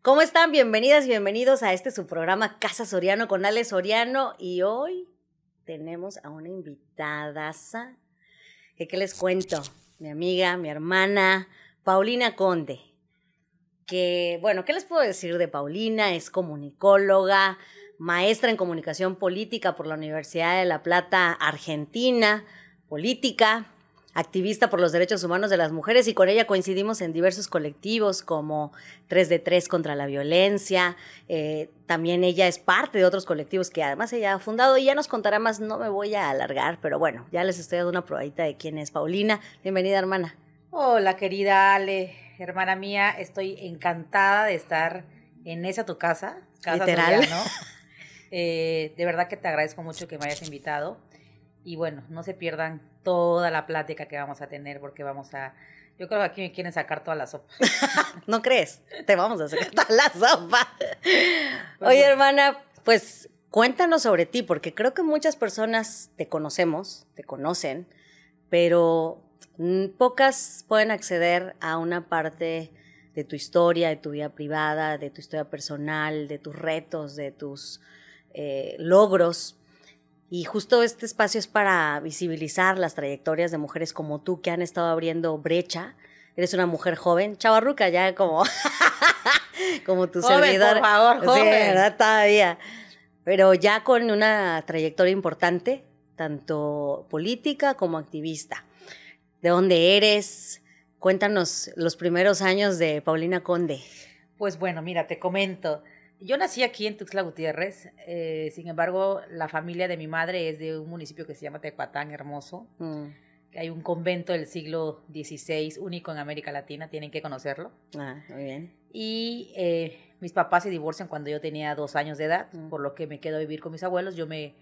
¿Cómo están? Bienvenidas y bienvenidos a su programa Casa Soriano con Ale Soriano. Y hoy tenemos a una invitadaza que, ¿qué les cuento? Mi amiga, mi hermana, Paulina Conde. Que, bueno, ¿qué les puedo decir de Paulina? Es comunicóloga, maestra en comunicación política por la Universidad de La Plata, Argentina, política, activista por los derechos humanos de las mujeres, y con ella coincidimos en diversos colectivos como 3 de 3 contra la violencia. También ella es parte de otros colectivos que además ella ha fundado y ya nos contará más. No me voy a alargar, pero bueno, ya les estoy dando una probadita de quién es Paulina. Bienvenida, hermana. Hola, querida Ale, hermana mía, estoy encantada de estar en esa tu casa Literal. Soriano. De verdad que te agradezco mucho que me hayas invitado. Y bueno, no se pierdan toda la plática que vamos a tener porque yo creo que aquí me quieren sacar toda la sopa. ¿No crees? Te vamos a sacar toda la sopa. Pues Oye, bueno. hermana, pues cuéntanos sobre ti, porque creo que muchas personas te conocen, pero pocas pueden acceder a una parte de tu historia, de tu vida privada, de tu historia personal, de tus retos, de tus logros. Y justo este espacio es para visibilizar las trayectorias de mujeres como tú que han estado abriendo brecha. Eres una mujer joven, chavarruca ya como tu Joven, servidor. por favor, joven. Sí, ¿verdad? Todavía. Pero ya con una trayectoria importante, tanto política como activista. ¿De dónde eres? Cuéntanos los primeros años de Paulina Conde. Pues bueno, mira, te comento. Yo nací aquí en Tuxtla Gutiérrez, sin embargo, la familia de mi madre es de un municipio que se llama Tecpatán, hermoso. Hay un convento del siglo XVI, único en América Latina, tienen que conocerlo. Muy bien. Y mis papás se divorcian cuando yo tenía 2 años de edad, por lo que me quedo a vivir con mis abuelos. Yo me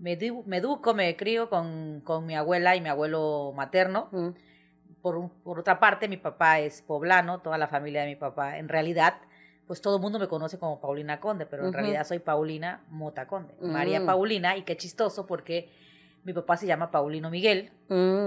educo, me crío con mi abuela y mi abuelo materno. Por otra parte, mi papá es poblano, toda la familia de mi papá, en realidad, pues todo el mundo me conoce como Paulina Conde, pero en realidad soy Paulina Mota Conde, María Paulina, y qué chistoso porque mi papá se llama Paulino Miguel,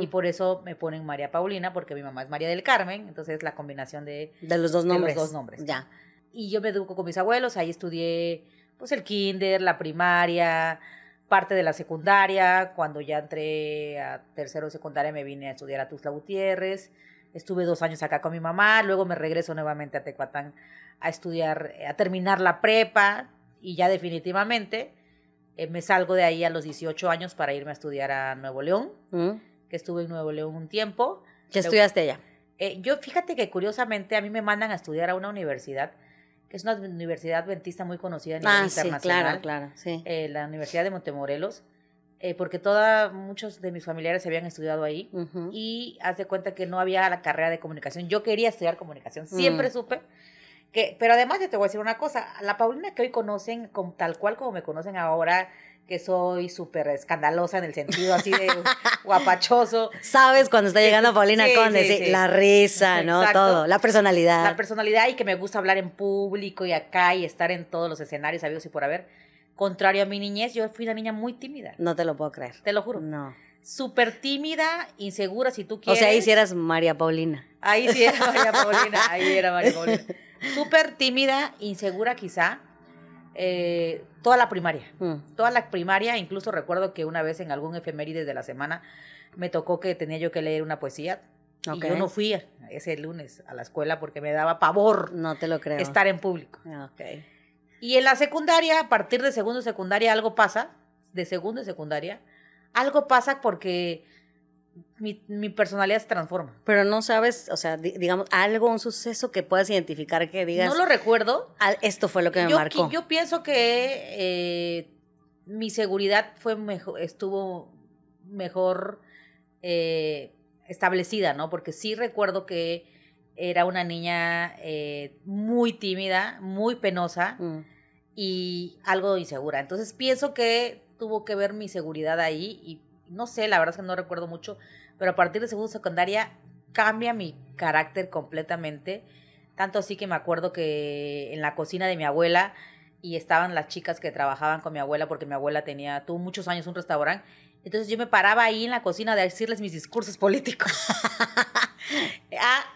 y por eso me ponen María Paulina, porque mi mamá es María del Carmen, entonces la combinación de los dos nombres. De los dos nombres. Ya. Y yo me educo con mis abuelos, ahí estudié pues el kinder, la primaria, parte de la secundaria. Cuando ya entré a tercero de secundaria me vine a estudiar a Tuxtla Gutiérrez. Estuve 2 años acá con mi mamá, luego me regreso nuevamente a Tecpatán a estudiar, a terminar la prepa, y ya definitivamente me salgo de ahí a los 18 años para irme a estudiar a Nuevo León, que estuve en Nuevo León un tiempo. ¿Qué estudiaste allá? Yo fíjate que curiosamente a mí me mandan a estudiar a una universidad, que es una universidad adventista muy conocida a nivel internacional. Sí, claro, sí. La Universidad de Montemorelos. Porque muchos de mis familiares se habían estudiado ahí, y haz de cuenta que no había la carrera de comunicación. Yo quería estudiar comunicación, siempre supe que, pero además te voy a decir una cosa, la Paulina que hoy conocen, tal cual como me conocen ahora, que soy súper escandalosa en el sentido así de guapachoso. Sabes cuando está llegando Paulina Conde, sí, la risa, ¿no? Exacto. Todo, la personalidad. La personalidad, y que me gusta hablar en público y acá y estar en todos los escenarios habidos y por haber. Contrario a mi niñez, yo fui una niña muy tímida. No te lo puedo creer. Te lo juro. No. Súper tímida, insegura, si tú quieres. O sea, ahí sí eras María Paulina. Ahí sí era María Paulina, ahí era María Paulina. Súper tímida, insegura quizá, toda la primaria. Toda la primaria, incluso recuerdo que una vez en algún efemérides de la semana me tocó que tenía yo que leer una poesía. Okay. Y yo no fui ese lunes a la escuela porque me daba pavor. No te lo creo. Estar en público. Okay. Y en la secundaria, a partir de segundo de secundaria, algo pasa porque mi personalidad se transforma. Pero no sabes, o sea, digamos, un suceso que puedas identificar que digas. No lo recuerdo. Esto fue lo que me marcó. Yo pienso que mi seguridad estuvo mejor establecida, ¿no? Porque sí recuerdo que era una niña muy tímida, muy penosa y algo insegura. Entonces pienso que tuvo que ver mi seguridad ahí, y no sé, la verdad es que no recuerdo mucho, pero a partir de segundo secundaria cambia mi carácter completamente, tanto así que me acuerdo que en la cocina de mi abuela, y estaban las chicas que trabajaban con mi abuela, porque mi abuela tuvo muchos años un restaurante. Entonces yo me paraba ahí en la cocina de decirles mis discursos políticos.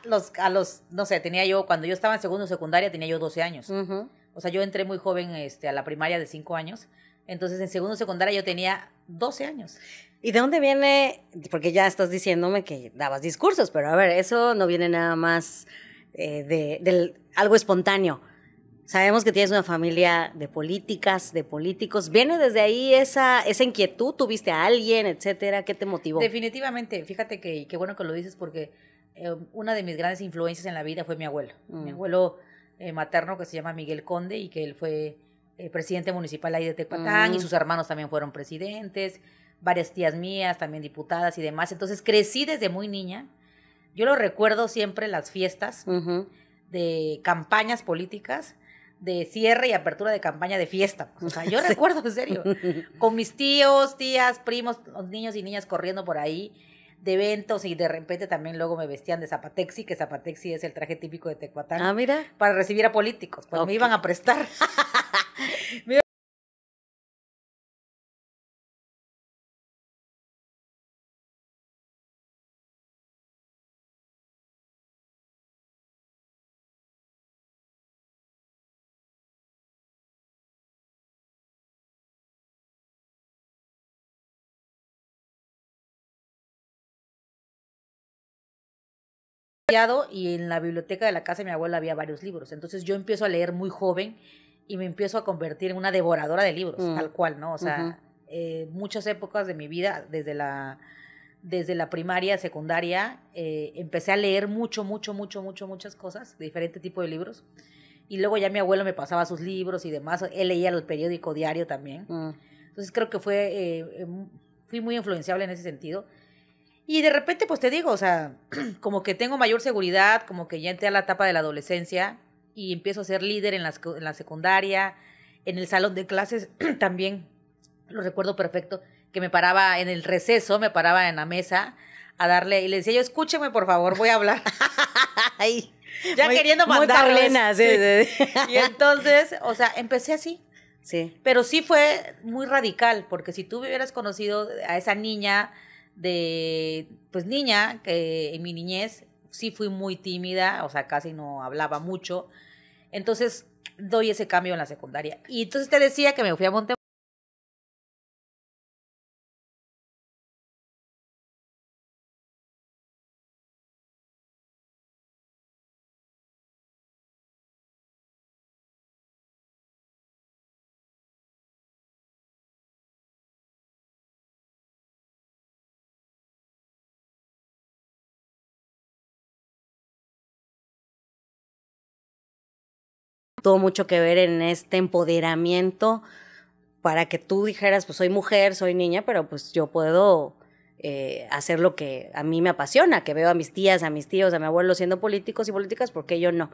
no sé, cuando yo estaba en segundo de secundaria tenía yo 12 años. Uh-huh. O sea, yo entré muy joven a la primaria de 5 años. Entonces, en segundo de secundaria yo tenía 12 años. ¿Y de dónde viene? Porque ya estás diciéndome que dabas discursos, pero a ver, eso no viene nada más de algo espontáneo. Sabemos que tienes una familia de políticas, de políticos. ¿Viene desde ahí esa inquietud? ¿Tuviste a alguien, etcétera? ¿Qué te motivó? Definitivamente. Fíjate que qué bueno que lo dices porque una de mis grandes influencias en la vida fue mi abuelo. Mi abuelo materno, que se llama Miguel Conde, y que él fue presidente municipal ahí de Tecpatán, y sus hermanos también fueron presidentes, varias tías mías, también diputadas y demás. Entonces crecí desde muy niña. Yo lo recuerdo siempre las fiestas de campañas políticas, de cierre y apertura de campaña de fiesta. O sea, yo recuerdo, en serio, con mis tíos, tías, primos, los niños y niñas corriendo por ahí de eventos, y de repente también luego me vestían de zapatexi, que zapatexi es el traje típico de Tecpatán. Ah, mira. Para recibir a políticos, pues me iban a prestar. Y en la biblioteca de la casa de mi abuela había varios libros. Entonces yo empiezo a leer muy joven y me empiezo a convertir en una devoradora de libros, tal cual, ¿no? O sea, muchas épocas de mi vida, desde la primaria, secundaria, empecé a leer muchas cosas, de diferente tipo de libros. Y luego ya mi abuelo me pasaba sus libros y demás. Él leía el periódico diario también. Entonces creo que fui muy influenciable en ese sentido. Y de repente, pues te digo, o sea, como que tengo mayor seguridad, como que ya entré a la etapa de la adolescencia y empiezo a ser líder en la secundaria, en el salón de clases también, lo recuerdo perfecto, que me paraba en el receso, me paraba en la mesa a darle, y le decía yo, escúcheme por favor, voy a hablar. Ay, ya queriendo mandarles. Muy carlena, sí. Y entonces, o sea, empecé así. Sí. Pero sí fue muy radical, porque si tú hubieras conocido a esa niña pues niña, que en mi niñez sí fui muy tímida, o sea, casi no hablaba mucho. Entonces doy ese cambio en la secundaria. Y entonces te decía que me fui a Monterrey. Tuvo mucho que ver en este empoderamiento para que tú dijeras, pues soy mujer, soy niña, pero pues yo puedo hacer lo que a mí me apasiona, que veo a mis tías, a mis tíos, a mi abuelo siendo políticos y políticas, ¿por qué yo no?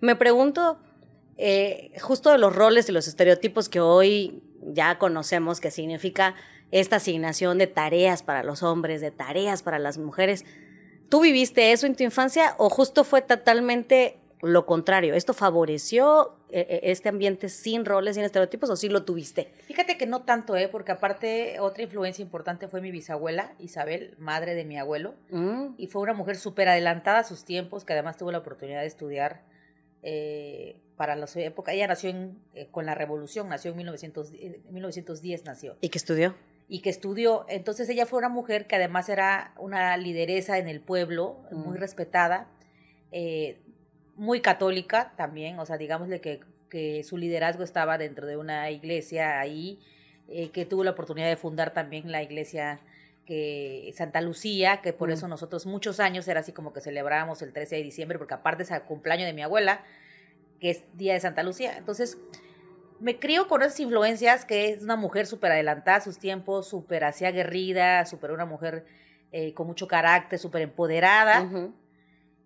Me pregunto justo de los roles y los estereotipos que hoy ya conocemos, que significa esta asignación de tareas para los hombres, de tareas para las mujeres. ¿Tú viviste eso en tu infancia o justo fue totalmente lo contrario? ¿Esto favoreció este ambiente sin roles, sin estereotipos, o sí lo tuviste? Fíjate que no tanto, porque aparte otra influencia importante fue mi bisabuela, Isabel, madre de mi abuelo, y fue una mujer súper adelantada a sus tiempos, que además tuvo la oportunidad de estudiar para la época. Ella nació con la Revolución, nació en 1910 nació. ¿Y qué estudió? Y que estudió. Entonces ella fue una mujer que además era una lideresa en el pueblo, muy respetada, muy católica también, o sea, digámosle que su liderazgo estaba dentro de una iglesia ahí, que tuvo la oportunidad de fundar también la iglesia Santa Lucía, que por eso nosotros muchos años era así como que celebrábamos el 13 de diciembre, porque aparte es el cumpleaños de mi abuela, que es día de Santa Lucía. Entonces me crío con esas influencias, que es una mujer súper adelantada a sus tiempos, súper así aguerrida, súper una mujer con mucho carácter, súper empoderada.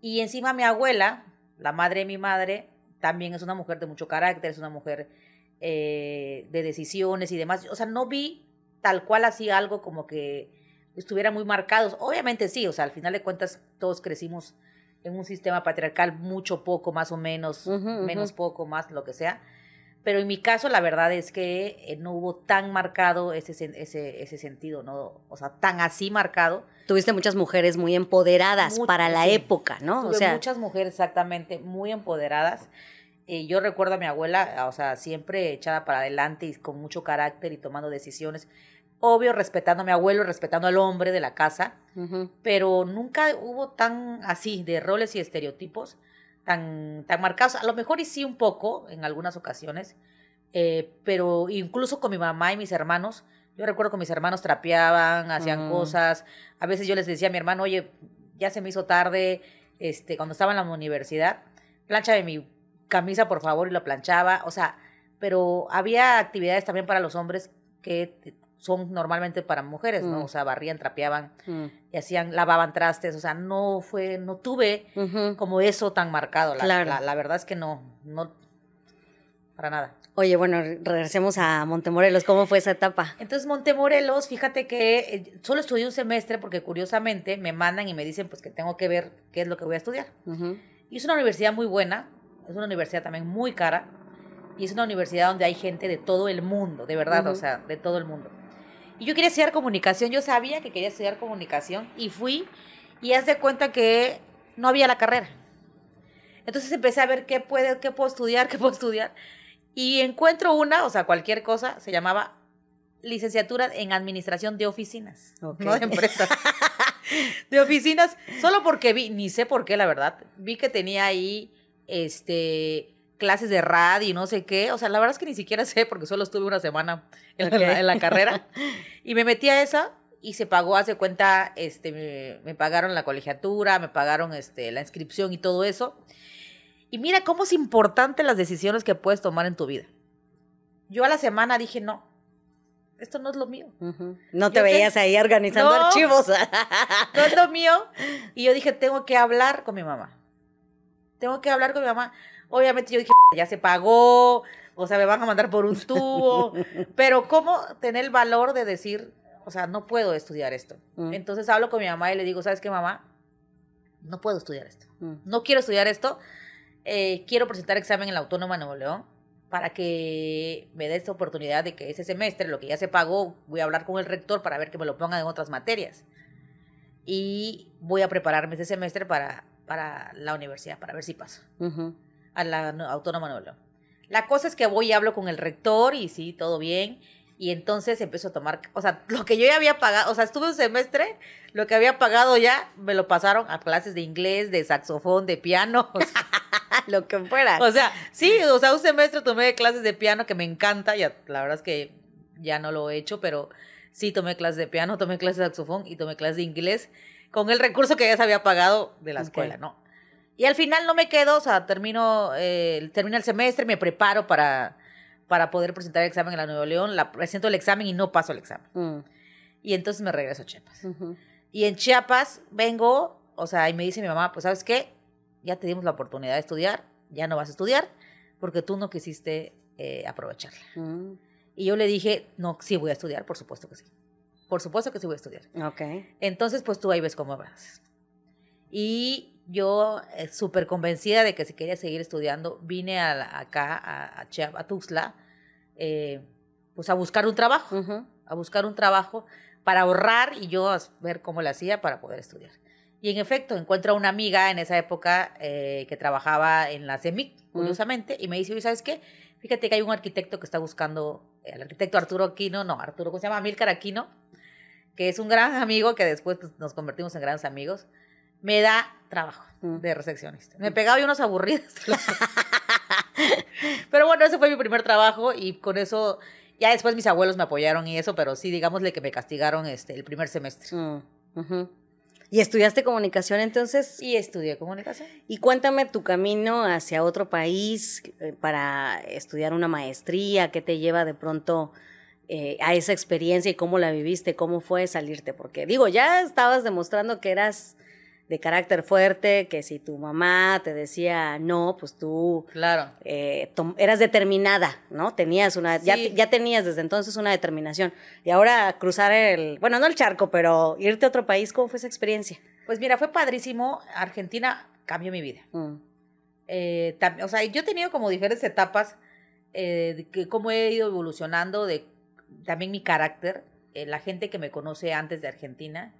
Y encima mi abuela, la madre de mi madre, también es una mujer de mucho carácter, es una mujer de decisiones y demás. O sea, no vi tal cual así algo como que estuviera muy marcados. Obviamente sí, o sea, al final de cuentas todos crecimos en un sistema patriarcal, mucho, poco, más o menos, menos, poco, más, lo que sea. Pero en mi caso, la verdad es que no hubo tan marcado ese sentido, ¿no? O sea, tan así marcado. tuviste muchas mujeres muy empoderadas para la época, ¿no? Tuve muchas mujeres exactamente muy empoderadas. Yo recuerdo a mi abuela, o sea, siempre echada para adelante y con mucho carácter y tomando decisiones. Obvio, respetando a mi abuelo, respetando al hombre de la casa, pero nunca hubo tan así de roles y estereotipos tan marcados. A lo mejor y sí un poco en algunas ocasiones, pero incluso con mi mamá y mis hermanos, yo recuerdo que mis hermanos trapeaban, hacían cosas. A veces yo les decía a mi hermano, oye, ya se me hizo tarde, cuando estaba en la universidad, plánchame mi camisa, por favor, y la planchaba. O sea, pero había actividades también para los hombres que son normalmente para mujeres, ¿no? O sea, barrían, trapeaban y lavaban trastes. O sea, no tuve como eso tan marcado. La verdad es que no, para nada. Oye, bueno, regresemos a Montemorelos. ¿Cómo fue esa etapa? Entonces, Montemorelos, fíjate que solo estudié un semestre porque curiosamente me mandan y me dicen pues que tengo que ver qué es lo que voy a estudiar. Y es una universidad muy buena, es una universidad también muy cara y es una universidad donde hay gente de todo el mundo, de verdad, o sea, de todo el mundo. Y yo quería estudiar comunicación, yo sabía que quería estudiar comunicación y fui y haz de cuenta que no había la carrera. Entonces empecé a ver qué puedo estudiar, y encuentro una, o sea, cualquier cosa, se llamaba licenciatura en administración de oficinas, no de empresas. De oficinas, solo porque ni sé por qué, la verdad, vi que tenía ahí, clases de radio y no sé qué, o sea, la verdad es que ni siquiera sé porque solo estuve una semana en la carrera y me metí a esa y se pagó, hace cuenta, me pagaron la colegiatura, me pagaron la inscripción y todo eso. Y mira cómo es importante las decisiones que puedes tomar en tu vida. Yo a la semana dije, no, esto no es lo mío. No te veías ahí organizando archivos. No es lo mío. Y yo dije, tengo que hablar con mi mamá. Obviamente yo dije, ya se pagó, o sea, me van a mandar por un tubo. Pero ¿cómo tener el valor de decir, o sea, no puedo estudiar esto? Entonces hablo con mi mamá y le digo, ¿sabes qué, mamá? No puedo estudiar esto. No quiero estudiar esto. Quiero presentar examen en la Autónoma de Nuevo León para que me dé esta oportunidad de que ese semestre, lo que ya se pagó, voy a hablar con el rector para ver que me lo pongan en otras materias. Y voy a prepararme ese semestre para la universidad, para ver si paso a la Autónoma de Nuevo León. La cosa es que voy y hablo con el rector y sí, todo bien. Y entonces empiezo a tomar, o sea, lo que yo ya había pagado, o sea, estuve un semestre, lo que había pagado ya me lo pasaron a clases de inglés, de saxofón, de piano, o sea, lo que fuera. O sea, sí, o sea, un semestre tomé clases de piano que me encanta, ya, la verdad es que ya no lo he hecho, pero sí tomé clases de piano, tomé clases de saxofón y tomé clases de inglés con el recurso que ya se había pagado de la escuela, ¿no? Y al final no me quedo, o sea, termino el semestre, me preparo para poder presentar el examen en la Nuevo León, presento el examen y no paso el examen. Y entonces me regreso a Chiapas. Y en Chiapas vengo, o sea, y me dice mi mamá, pues, ¿sabes qué? Ya te dimos la oportunidad de estudiar, ya no vas a estudiar, porque tú no quisiste aprovecharla. Y yo le dije, no, sí voy a estudiar, por supuesto que sí. Por supuesto que sí voy a estudiar. Entonces, pues tú ahí ves cómo vas. Y yo, súper convencida de que si quería seguir estudiando, vine acá a Chiapas, a Tuxtla, pues a buscar un trabajo, para ahorrar y yo a ver cómo le hacía para poder estudiar. Y en efecto, encuentro a una amiga en esa época que trabajaba en la CEMIC, curiosamente, y me dice, oye, ¿sabes qué? Fíjate que hay un arquitecto que está buscando, el arquitecto ¿cómo se llama? Amílcar Aquino, que es un gran amigo que después nos convertimos en grandes amigos. Me da trabajo de recepcionista. Me pegaba yo unos aburridos. Pero bueno, ese fue mi primer trabajo y con eso, ya después mis abuelos me apoyaron y eso, pero sí, digámosle que me castigaron el primer semestre. ¿Y estudiaste comunicación entonces? Y estudié comunicación. Y cuéntame tu camino hacia otro país para estudiar una maestría, ¿qué te lleva de pronto a esa experiencia y cómo la viviste, cómo fue salirte? Porque digo, ya estabas demostrando que eras de carácter fuerte, que si tu mamá te decía no, pues tú claro. Eras determinada, ¿no? Tenías sí. ya tenías desde entonces una determinación. Y ahora cruzar no el charco, pero irte a otro país, ¿cómo fue esa experiencia? Pues mira, fue padrísimo. Argentina cambió mi vida. O sea, yo he tenido como diferentes etapas de cómo he ido evolucionando, de también mi carácter. La gente que me conoce antes de Argentina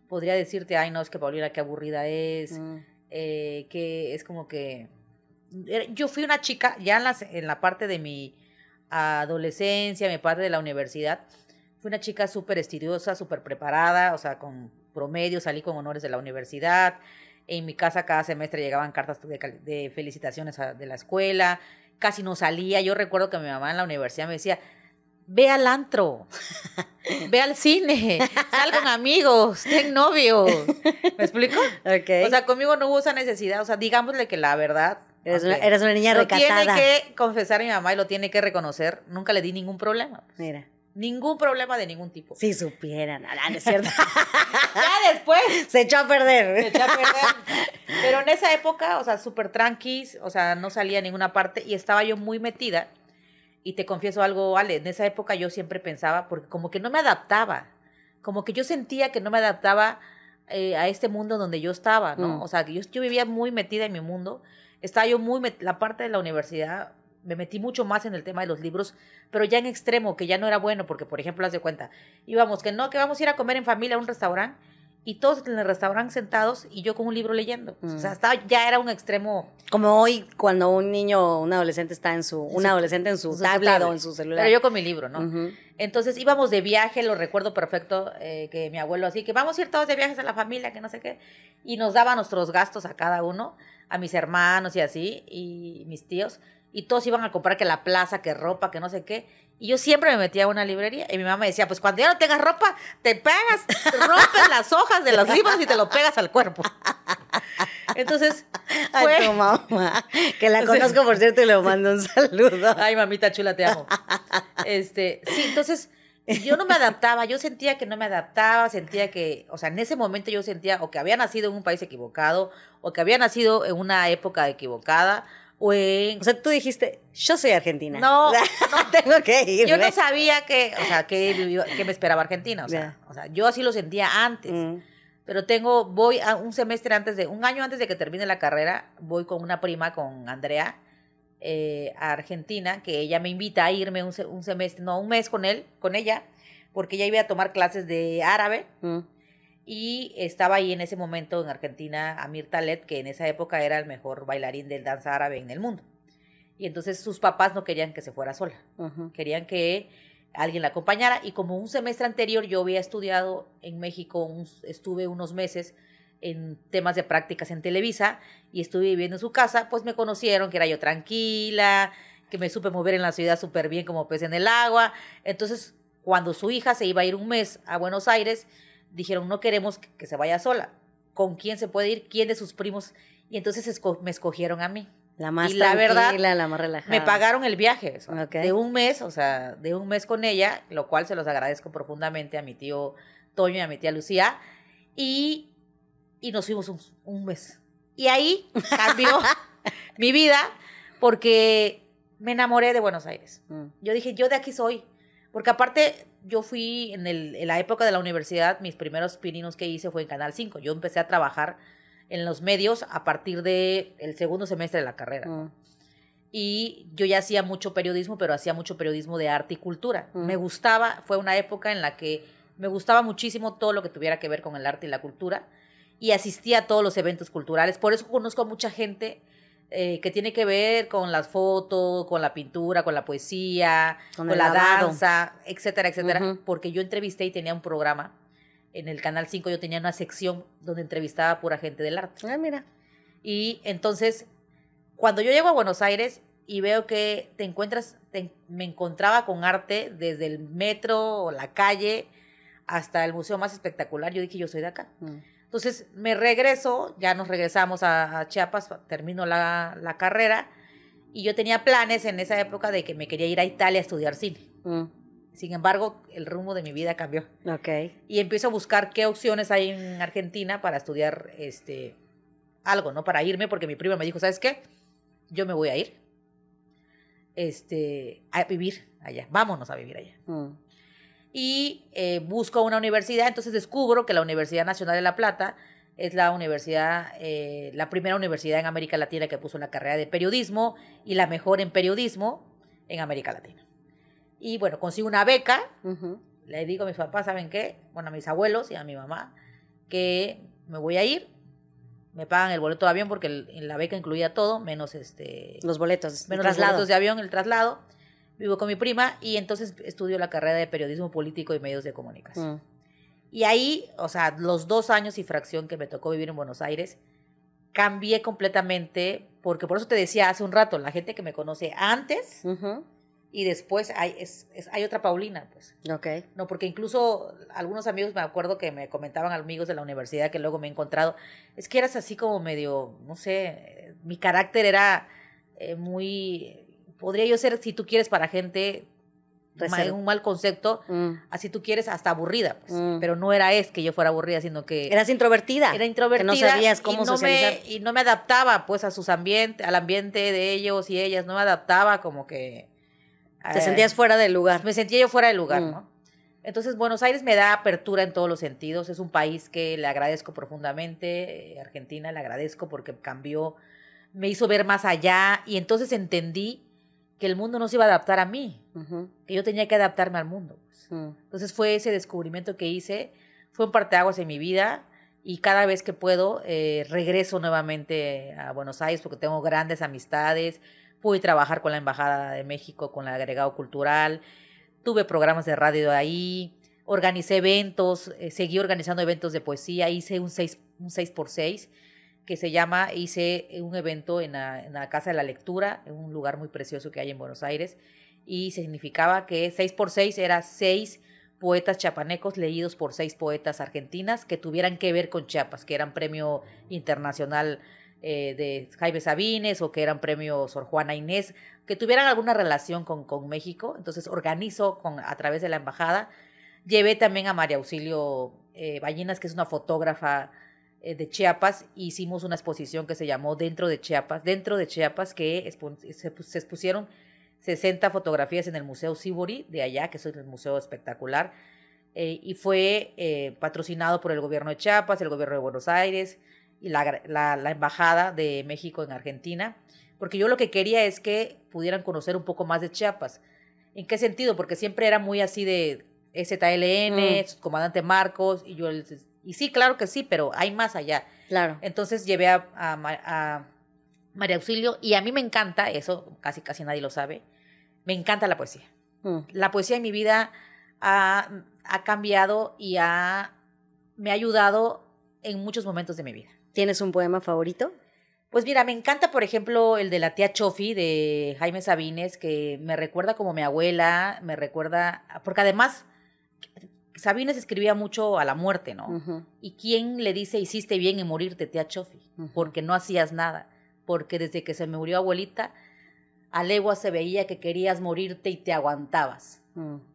podría decirte, ay, no, es que Paulina, qué aburrida es, que es como que... Yo fui una chica, ya en la parte de mi adolescencia, mi parte de la universidad, fui una chica súper estudiosa, súper preparada, o sea, con promedio, salí con honores de la universidad. En mi casa cada semestre llegaban cartas de felicitaciones de la escuela, casi no salía. Yo recuerdo que mi mamá en la universidad me decía, ve al antro, ve al cine, sal con amigos, ten novio. ¿Me explico? Okay. O sea, conmigo no hubo esa necesidad. O sea, digámosle que la verdad... Eres una niña recatada. Lo tiene que confesar mi mamá y lo tiene que reconocer. Nunca le di ningún problema. Pues. Mira. Ningún problema de ningún tipo. Si supieran, no es cierto. Ya después. Se echó a perder. Se echó a perder. Pero en esa época, o sea, súper tranquis, o sea, no salía a ninguna parte y estaba yo muy metida. Y te confieso algo, Ale, en esa época yo siempre pensaba, porque como que no me adaptaba. Como que yo sentía que no me adaptaba a este mundo donde yo estaba, ¿no? O sea, que yo vivía muy metida en mi mundo. Estaba yo la parte de la universidad, me metí mucho más en el tema de los libros, pero ya en extremo, que ya no era bueno, porque, por ejemplo, haz de cuenta, íbamos que vamos a ir a comer en familia a un restaurante, y todos en el restaurante sentados, y yo con un libro leyendo. O sea, ya era un extremo. Como hoy, cuando un niño o un adolescente está adolescente en su tablet o en su celular. Pero yo con mi libro, ¿no? Entonces íbamos de viaje, lo recuerdo perfecto, que mi abuelo así, que vamos a ir todos de viajes a la familia, que no sé qué, y nos daba nuestros gastos a cada uno, a mis hermanos y así, y mis tíos, y todos iban a comprar que la plaza, que ropa, que no sé qué, y yo siempre me metía a una librería, y mi mamá me decía, pues cuando ya no tengas ropa, te pegas, rompes las hojas de los libros y te lo pegas al cuerpo. Entonces, fue... Ay, tu mamá, que la conozco, por cierto, y le mando un saludo. Ay, mamita chula, te amo. Sí, entonces... Yo no me adaptaba, yo sentía que no me adaptaba, sentía que, o sea, en ese momento yo sentía o que había nacido en un país equivocado, o que había nacido en una época equivocada, O sea, tú dijiste, yo soy argentina. No, no tengo que ir. Yo no sabía que me esperaba Argentina, o sea, yo así lo sentía antes. Pero voy a un año antes de que termine la carrera, voy con una prima, con Andrea, a Argentina, que ella me invita a irme un mes con ella, porque ella iba a tomar clases de árabe, y estaba ahí en ese momento en Argentina Amir Talet, que en esa época era el mejor bailarín del danza árabe en el mundo. Y entonces sus papás no querían que se fuera sola, querían que alguien la acompañara, y como un semestre anterior yo había estudiado en México, estuve unos meses en temas de prácticas en Televisa y estuve viviendo en su casa, pues me conocieron que era yo tranquila, que me supe mover en la ciudad súper bien como pez en el agua. Entonces, cuando su hija se iba a ir un mes a Buenos Aires, dijeron, no queremos que se vaya sola. ¿Con quién se puede ir? ¿Quién de sus primos? Y entonces me escogieron a mí. La más y tranquila, la verdad, la más relajada. Me pagaron el viaje, de un mes, de un mes con ella, lo cual se los agradezco profundamente a mi tío Toño y a mi tía Lucía. Y nos fuimos un mes. Y ahí cambió mi vida, porque me enamoré de Buenos Aires. Yo dije, yo de aquí soy. Porque aparte, yo fui en la época de la universidad, mis primeros pininos que hice fue en Canal 5. Yo empecé a trabajar en los medios a partir del segundo semestre de la carrera. Y yo ya hacía mucho periodismo, pero hacía mucho periodismo de arte y cultura. Me gustaba, fue una época en la que me gustaba muchísimo todo lo que tuviera que ver con el arte y la cultura. Y asistía a todos los eventos culturales. Por eso conozco a mucha gente que tiene que ver con las fotos, con la pintura, con la poesía, con la danza, etcétera, etcétera. Porque yo entrevisté y tenía un programa en el Canal 5, yo tenía una sección donde entrevistaba a pura gente del arte. Ah, mira. Y entonces, cuando yo llego a Buenos Aires y veo que me encontraba con arte desde el metro o la calle hasta el museo más espectacular, yo dije, yo soy de acá. Entonces me regreso, ya nos regresamos a Chiapas, termino la carrera, y yo tenía planes en esa época de que me quería ir a Italia a estudiar cine. Sin embargo, el rumbo de mi vida cambió. Okay. Y empiezo a buscar qué opciones hay en Argentina para estudiar algo, ¿no? Para irme, porque mi prima me dijo, ¿sabes qué? Yo me voy a ir a vivir allá, vámonos a vivir allá. Y busco una universidad, entonces descubro que la Universidad Nacional de La Plata es la primera universidad en América Latina que puso la carrera de periodismo y la mejor en periodismo en América Latina. Y bueno, consigo una beca, le digo a mis papás, ¿saben qué? Bueno, a mis abuelos y a mi mamá, que me voy a ir, me pagan el boleto de avión porque la beca incluía todo, menos los boletos, menos los boletos de avión, el traslado. Vivo con mi prima y entonces estudio la carrera de periodismo político y medios de comunicación. Y ahí, o sea, los 2 años y fracción que me tocó vivir en Buenos Aires, cambié completamente, porque por eso te decía hace un rato, la gente que me conoce antes y después hay otra Paulina, pues. Okay. No, porque incluso algunos amigos me acuerdo que me comentaban, amigos de la universidad que luego me he encontrado, es que eras así como medio, no sé, mi carácter era muy... Podría yo ser, si tú quieres, para gente, un mal concepto, así tú quieres, hasta aburrida, pues. Pero no es que yo fuera aburrida, sino que... Eras introvertida. Era introvertida. Que no sabías cómo socializar. Y no me adaptaba, pues, al ambiente de ellos y ellas, no me adaptaba como que... Te sentías fuera del lugar. Me sentía yo fuera del lugar, ¿no? Entonces, Buenos Aires me da apertura en todos los sentidos. Es un país que le agradezco profundamente. Argentina le agradezco porque cambió, me hizo ver más allá y entonces entendí que el mundo no se iba a adaptar a mí, que yo tenía que adaptarme al mundo. Pues. Entonces fue ese descubrimiento que hice, fue un parteaguas en mi vida y cada vez que puedo regreso nuevamente a Buenos Aires porque tengo grandes amistades, pude trabajar con la Embajada de México, con el agregado cultural, tuve programas de radio ahí, organicé eventos, seguí organizando eventos de poesía, hice un 6x6, que hice un evento en la Casa de la Lectura, en un lugar muy precioso que hay en Buenos Aires, y significaba que 6x6 era 6 poetas chiapanecos leídos por 6 poetas argentinas que tuvieran que ver con Chiapas, que eran premio internacional de Jaime Sabines o que eran premio Sor Juana Inés, que tuvieran alguna relación con México. Entonces organizo a través de la embajada. Llevé también a María Auxilio Ballinas, que es una fotógrafa de Chiapas, hicimos una exposición que se llamó Dentro de Chiapas, que se expusieron 60 fotografías en el Museo Sibori de allá, que es el museo espectacular, y fue patrocinado por el gobierno de Chiapas, el gobierno de Buenos Aires y la Embajada de México en Argentina, porque yo lo que quería es que pudieran conocer un poco más de Chiapas. ¿En qué sentido? Porque siempre era muy así de ZLN, comandante Marcos, y sí, claro que sí, pero hay más allá. Claro. Entonces llevé a María Auxilio y a mí me encanta, eso casi nadie lo sabe, me encanta la poesía. La poesía en mi vida ha cambiado y me ha ayudado en muchos momentos de mi vida. ¿Tienes un poema favorito? Pues mira, me encanta, por ejemplo, el de la tía Chofi de Jaime Sabines, que me recuerda como mi abuela, porque además Sabines escribía mucho a la muerte, ¿no? ¿Y quién le dice hiciste bien en morirte, tía Chofi? Porque no hacías nada, porque desde que se me murió abuelita, a leguas se veía que querías morirte y te aguantabas.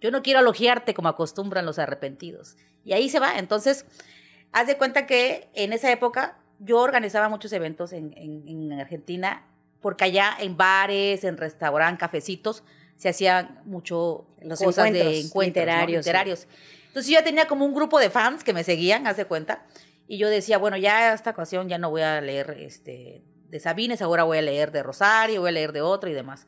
Yo no quiero elogiarte como acostumbran los arrepentidos. Y ahí se va. Entonces, haz de cuenta que en esa época yo organizaba muchos eventos en Argentina, porque allá en bares, en restaurantes, cafecitos, se hacían mucho cosas de encuentros literarios. Sí. Entonces yo ya tenía como un grupo de fans que me seguían, haz de cuenta, y yo decía, bueno, ya esta ocasión ya no voy a leer de Sabines, ahora voy a leer de Rosario, voy a leer de otro y demás.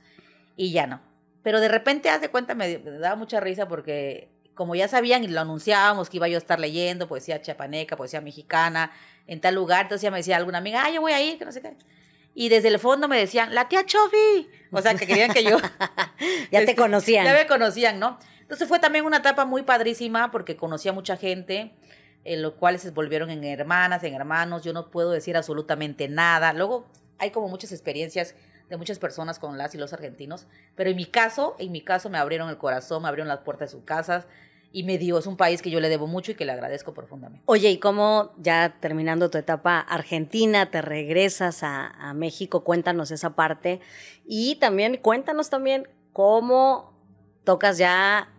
Y ya no. Pero de repente, haz de cuenta, me daba mucha risa porque como ya sabían y lo anunciábamos que iba yo a estar leyendo poesía chiapaneca, poesía mexicana, en tal lugar, entonces ya me decía alguna amiga, yo voy a ir, que no sé qué. Y desde el fondo me decían, la tía Chofi. O sea, que querían que yo... Ya te conocían. Ya me conocían, ¿no? Entonces fue también una etapa muy padrísima porque conocí a mucha gente, los cuales se volvieron en hermanas, en hermanos. Yo no puedo decir absolutamente nada. Luego hay como muchas experiencias de muchas personas con las y los argentinos, pero en mi caso me abrieron el corazón, me abrieron las puertas de sus casas y es un país que yo le debo mucho y que le agradezco profundamente. Oye, ¿y cómo ya terminando tu etapa argentina te regresas a México? Cuéntanos esa parte y también cuéntanos también cómo tocas ya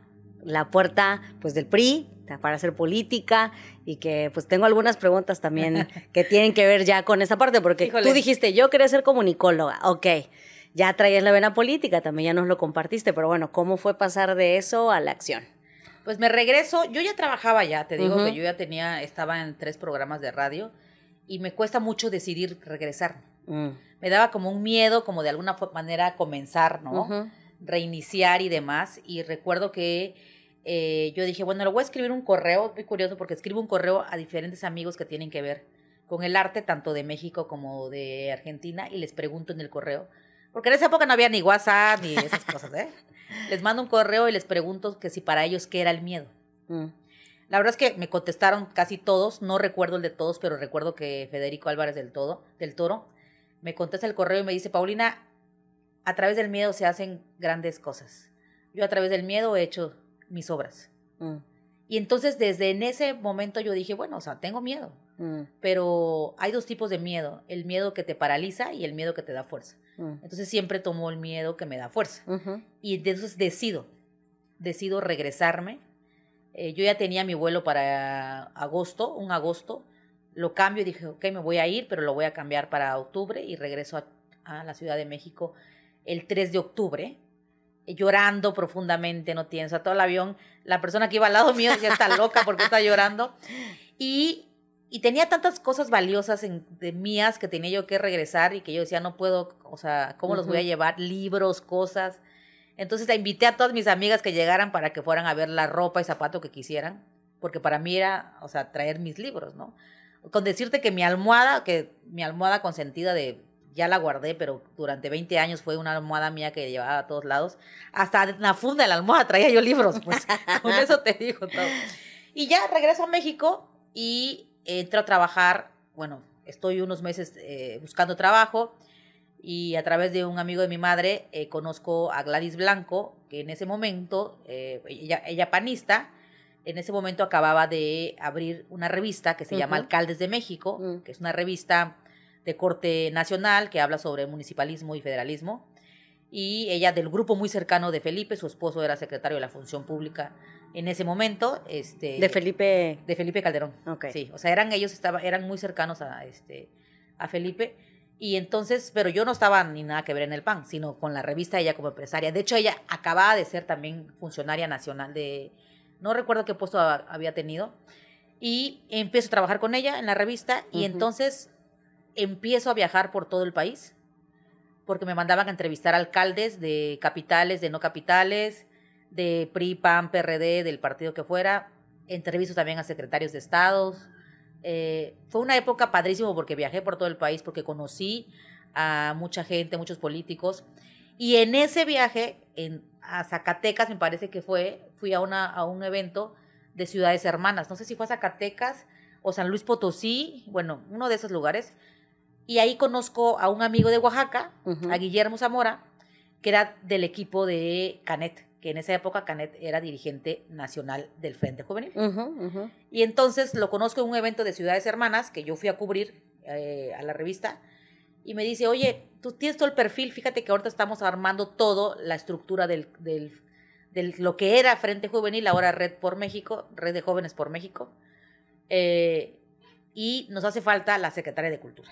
la puerta pues del PRI para hacer política y que pues tengo algunas preguntas también que tienen que ver ya con esa parte porque Híjole. Tú dijiste yo quería ser comunicóloga, ok, ya traías la vena política, también ya nos lo compartiste, pero bueno, ¿cómo fue pasar de eso a la acción? Pues me regreso, yo ya trabajaba ya, te digo que yo ya estaba en 3 programas de radio y me cuesta mucho decidir regresar. Me daba como un miedo, como de alguna manera comenzar, ¿no? Reiniciar y demás, y recuerdo que yo dije, bueno, le voy a escribir un correo, muy curioso, porque escribo un correo a diferentes amigos que tienen que ver con el arte, tanto de México como de Argentina, y les pregunto en el correo, porque en esa época no había ni WhatsApp ni esas cosas, ¿eh? Les mando un correo y les pregunto que si para ellos qué era el miedo. La verdad es que me contestaron casi todos, no recuerdo el de todos, pero recuerdo que Federico Álvarez del Toro me contesta el correo y me dice, Paulina, a través del miedo se hacen grandes cosas. Yo a través del miedo he hecho mis obras. Y entonces desde en ese momento yo dije, bueno, o sea, tengo miedo, pero hay dos tipos de miedo, el miedo que te paraliza y el miedo que te da fuerza. Entonces siempre tomo el miedo que me da fuerza. Y entonces decido regresarme. Yo ya tenía mi vuelo para un agosto, lo cambio y dije, ok, me voy a ir, pero lo voy a cambiar para octubre y regreso a la Ciudad de México el 3 de octubre, llorando profundamente, no tienes, a todo el avión, la persona que iba al lado mío ya está loca porque está llorando, y tenía tantas cosas valiosas de mías que tenía yo que regresar y que yo decía, no puedo, o sea, ¿cómo los voy a llevar? Libros, cosas. Entonces invité a todas mis amigas que llegaran para que fueran a ver la ropa y zapato que quisieran, porque para mí era, o sea, traer mis libros, ¿no? Con decirte que mi almohada consentida ya la guardé, pero durante 20 años fue una almohada mía que llevaba a todos lados. Hasta en la funda de la almohada traía yo libros, pues con eso te digo todo. Y ya regreso a México y entro a trabajar, bueno, estoy unos meses buscando trabajo y a través de un amigo de mi madre conozco a Gladys Blanco, que en ese momento, ella panista, en ese momento acababa de abrir una revista que se llama Alcaldes de México, que es una revista de corte nacional que habla sobre municipalismo y federalismo. Y ella del grupo muy cercano de Felipe, su esposo era secretario de la Función Pública en ese momento. ¿De Felipe? De Felipe Calderón. Okay. Sí, o sea, eran muy cercanos a Felipe. Y entonces, pero yo no estaba ni nada que ver en el PAN, sino con la revista ella como empresaria. De hecho, ella acababa de ser también funcionaria nacional no recuerdo qué puesto había tenido. Y empiezo a trabajar con ella en la revista y entonces empiezo a viajar por todo el país porque me mandaban a entrevistar alcaldes de capitales, de no capitales, de PRI, PAN, PRD, del partido que fuera. Entrevisto también a secretarios de estados. Fue una época padrísimo porque viajé por todo el país, porque conocí a mucha gente, muchos políticos. Y en ese viaje, a Zacatecas me parece que fui a un evento de ciudades hermanas. No sé si fue a Zacatecas o San Luis Potosí, bueno, uno de esos lugares. Y ahí conozco a un amigo de Oaxaca, a Guillermo Zamora, que era del equipo de Canet, que en esa época Canet era dirigente nacional del Frente Juvenil. Y entonces lo conozco en un evento de Ciudades Hermanas, que yo fui a cubrir a la revista, y me dice, oye, tú tienes todo el perfil, fíjate que ahorita estamos armando todo la estructura de lo que era Frente Juvenil, ahora Red por México, Red de Jóvenes por México, y nos hace falta la secretaria de Cultura.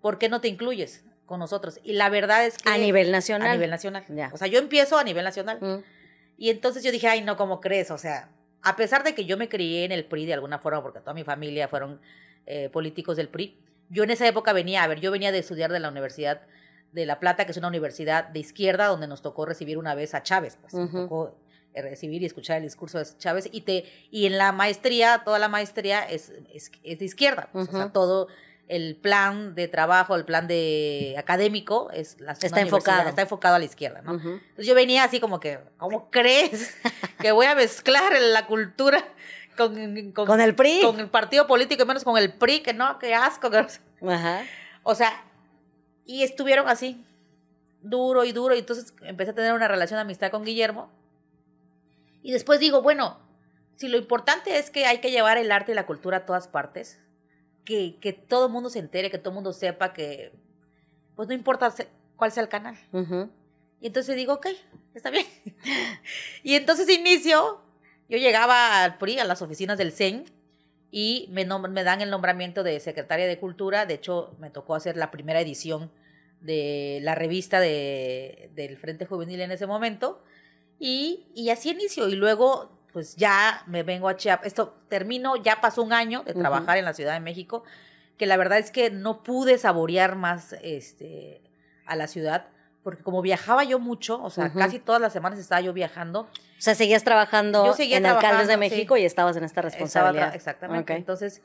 ¿Por qué no te incluyes con nosotros? Y la verdad es que... A nivel nacional. A nivel nacional. Yeah. O sea, yo empiezo a nivel nacional. Y entonces yo dije, ay, no, ¿cómo crees? O sea, a pesar de que yo me crié en el PRI de alguna forma, porque toda mi familia fueron políticos del PRI, yo en esa época yo venía de estudiar de la Universidad de La Plata, que es una universidad de izquierda, donde nos tocó recibir una vez a Chávez, pues nos tocó recibir y escuchar el discurso de Chávez, y en la maestría, toda la maestría es de izquierda, pues, o sea, todo el plan de trabajo, el plan de académico está enfocado a la izquierda, ¿no? Entonces yo venía así como que, ¿cómo crees que voy a mezclar la cultura con el PRI? Con el partido político, y menos con el PRI, que no, qué asco. O sea, y estuvieron así, duro, y entonces empecé a tener una relación de amistad con Guillermo, y después digo, bueno, si lo importante es que hay que llevar el arte y la cultura a todas partes, que todo el mundo se entere, que todo el mundo sepa que, pues no importa cuál sea el canal. Y entonces digo, ok, está bien. Y entonces yo llegaba al PRI, a las oficinas del CEN, y me dan el nombramiento de secretaria de Cultura. De hecho, me tocó hacer la primera edición de la revista del Frente Juvenil en ese momento, y así inicio. Y luego pues ya me vengo a Chiapas. Esto termino, ya pasó un año de trabajar en la Ciudad de México, que la verdad es que no pude saborear más a la ciudad, porque como viajaba yo mucho, o sea, casi todas las semanas estaba yo viajando. O sea, seguías trabajando Alcaldes de México sí. y estabas en esta responsabilidad. Exactamente. Okay. Entonces,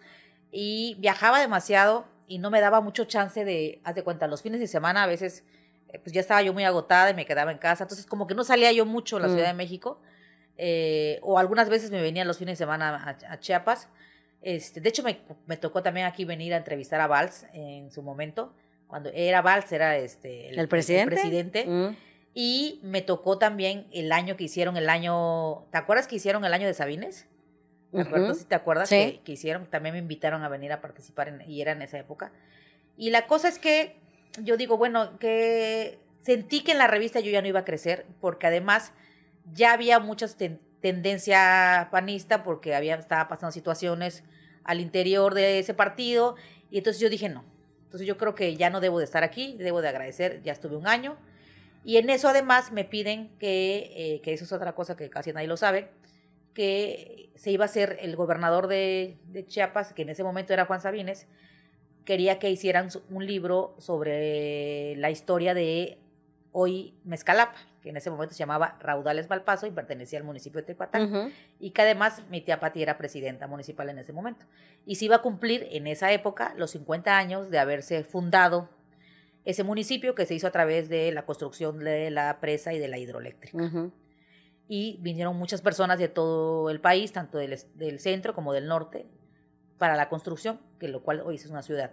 y viajaba demasiado y no me daba mucho chance de, haz de cuenta, los fines de semana a veces, pues ya estaba yo muy agotada y me quedaba en casa. Entonces, como que no salía yo mucho a la Ciudad de México. O algunas veces me venía los fines de semana a Chiapas. De hecho, me tocó también aquí venir a entrevistar a Valls en su momento. Cuando era Valls, era ¿El presidente? Y me tocó también el año que hicieron ¿te acuerdas que hicieron el año de Sabines? ¿Me acuerdo? ¿Sí te acuerdas? Sí. Que hicieron, también me invitaron a venir a participar y era en esa época. Y la cosa es que yo digo, bueno, que sentí que en la revista yo ya no iba a crecer, porque además ya había muchas tendencia panista, porque estaba pasando situaciones al interior de ese partido, y entonces yo dije no. Entonces yo creo que ya no debo de estar aquí, debo de agradecer, ya estuve un año. Y en eso además me piden que eso es otra cosa que casi nadie lo sabe, que se iba a hacer el gobernador de Chiapas, que en ese momento era Juan Sabines, quería que hicieran un libro sobre la historia de hoy Mezcalapa, que en ese momento se llamaba Raudales Valpaso y pertenecía al municipio de Tepatán, y que además mi tía Pati era presidenta municipal en ese momento. Y se iba a cumplir en esa época los 50 años de haberse fundado ese municipio, que se hizo a través de la construcción de la presa y de la hidroeléctrica. Y vinieron muchas personas de todo el país, tanto del centro como del norte, para la construcción, que lo cual hoy es una ciudad,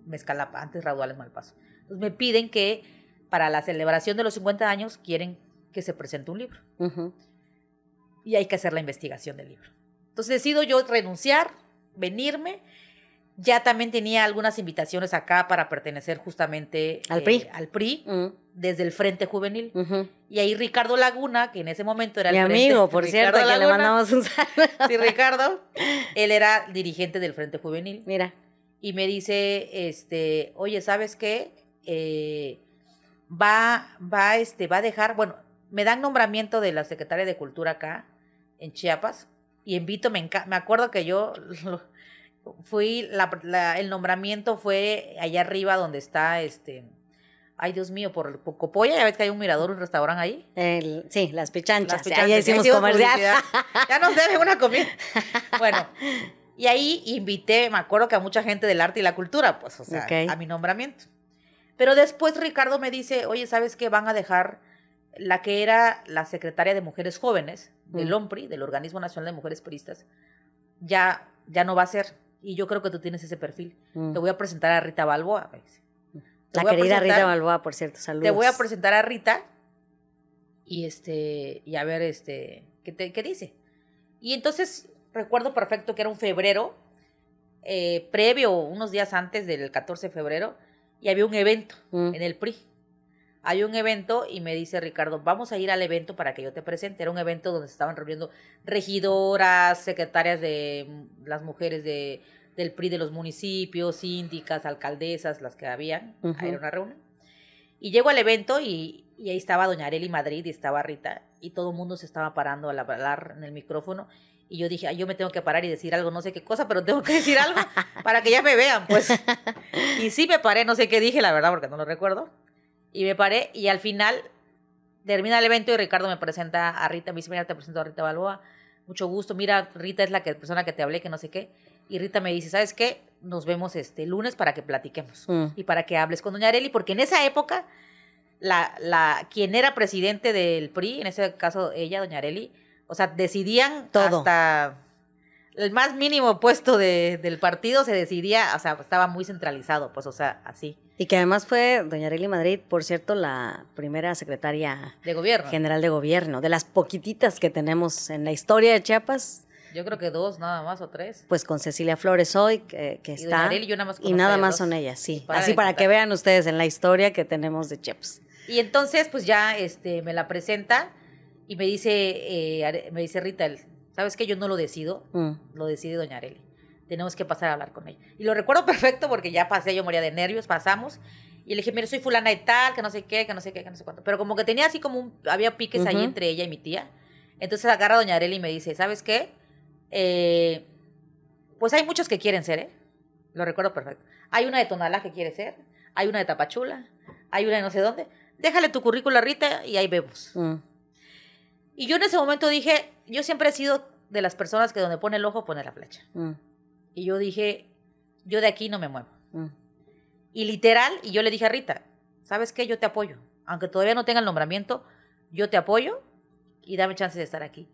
Mezcalapa, antes Raudales Valpaso. Entonces me piden que para la celebración de los 50 años quieren que se presente un libro. Y hay que hacer la investigación del libro. Entonces decido yo renunciar, venirme. Ya también tenía algunas invitaciones acá para pertenecer justamente al PRI, desde el Frente Juvenil. Y ahí Ricardo Laguna, que en ese momento era mi amigo, por cierto, que le mandamos un saludo. Sí, Ricardo, él era dirigente del Frente Juvenil. Mira. Y me dice, oye, ¿sabes qué? Va a dejar, bueno, me dan nombramiento de la secretaria de Cultura acá, en Chiapas, y me acuerdo que yo fui, el nombramiento fue allá arriba donde está, ay Dios mío, por Copolla, ya ves que hay un mirador, un restaurante ahí. Sí, Las Pichanchas, ya hicimos comercial. Ya nos debe una comida. Bueno, y ahí invité, me acuerdo que a mucha gente del arte y la cultura, pues, o sea, a mi nombramiento. Pero después Ricardo me dice, oye, ¿sabes qué? Van a dejar la que era la secretaria de Mujeres Jóvenes del OMPRI, del Organismo Nacional de Mujeres Priistas, ya no va a ser. Y yo creo que tú tienes ese perfil. Te voy a presentar a Rita Balboa. La querida Rita Balboa, por cierto, saludos. Te voy a presentar a Rita y a ver qué dice. Y entonces recuerdo perfecto que era un febrero, previo, unos días antes del 14 de febrero, y había un evento en el PRI. Hay un evento y me dice Ricardo, vamos a ir al evento para que yo te presente. Era un evento donde se estaban reuniendo regidoras, secretarias de las mujeres del PRI de los municipios, síndicas, alcaldesas, las que habían. Era una reunión. Y llego al evento y ahí estaba doña Arely Madrid y estaba Rita, y todo el mundo se estaba parando al hablar en el micrófono. Y yo dije, yo me tengo que parar y decir algo, no sé qué cosa, pero tengo que decir algo para que ya me vean, pues. Y sí me paré, no sé qué dije, la verdad, porque no lo recuerdo. Y me paré, y al final termina el evento y Ricardo me presenta a Rita, me dice, mira, te presento a Rita Balboa, mucho gusto, mira, Rita es la persona que te hablé, que no sé qué. Y Rita me dice, ¿sabes qué? Nos vemos lunes para que platiquemos y para que hables con doña Arely, porque en esa época, quien era presidente del PRI, en ese caso ella, doña Arely, o sea, decidían todo. Hasta el más mínimo puesto del partido se decidía, o sea, estaba muy centralizado, pues, o sea, así. Y que además fue doña Arely Madrid, por cierto, la primera secretaria de gobierno, general de gobierno, de las poquititas que tenemos en la historia de Chiapas. Yo creo que 2 nada más o 3. Pues con Cecilia Flores hoy, que y está. Doña Arely, yo nada más y nada más son ellas, sí. Así para que vean ustedes en la historia que tenemos de Chiapas. Y entonces, pues ya me la presenta y me dice Rita, ¿sabes qué? Yo no lo decido, lo decide doña Arely. Tenemos que pasar a hablar con ella. Y lo recuerdo perfecto porque ya pasé, yo moría de nervios, pasamos. Y le dije, mira, soy fulana de tal, que no sé qué, que no sé qué, que no sé cuánto. Pero como que tenía así como había piques ahí entre ella y mi tía. Entonces agarra a doña Arely y me dice, ¿sabes qué? Pues hay muchos que quieren ser, Lo recuerdo perfecto. Hay una de Tonalá que quiere ser, hay una de Tapachula, hay una de no sé dónde, déjale tu currícula a Rita y ahí vemos. Y yo en ese momento dije, yo siempre he sido de las personas que donde pone el ojo pone la flecha. Y yo dije, yo de aquí no me muevo. Y literal, y yo le dije a Rita, ¿sabes qué? Yo te apoyo. Aunque todavía no tenga el nombramiento, yo te apoyo y dame chance de estar aquí.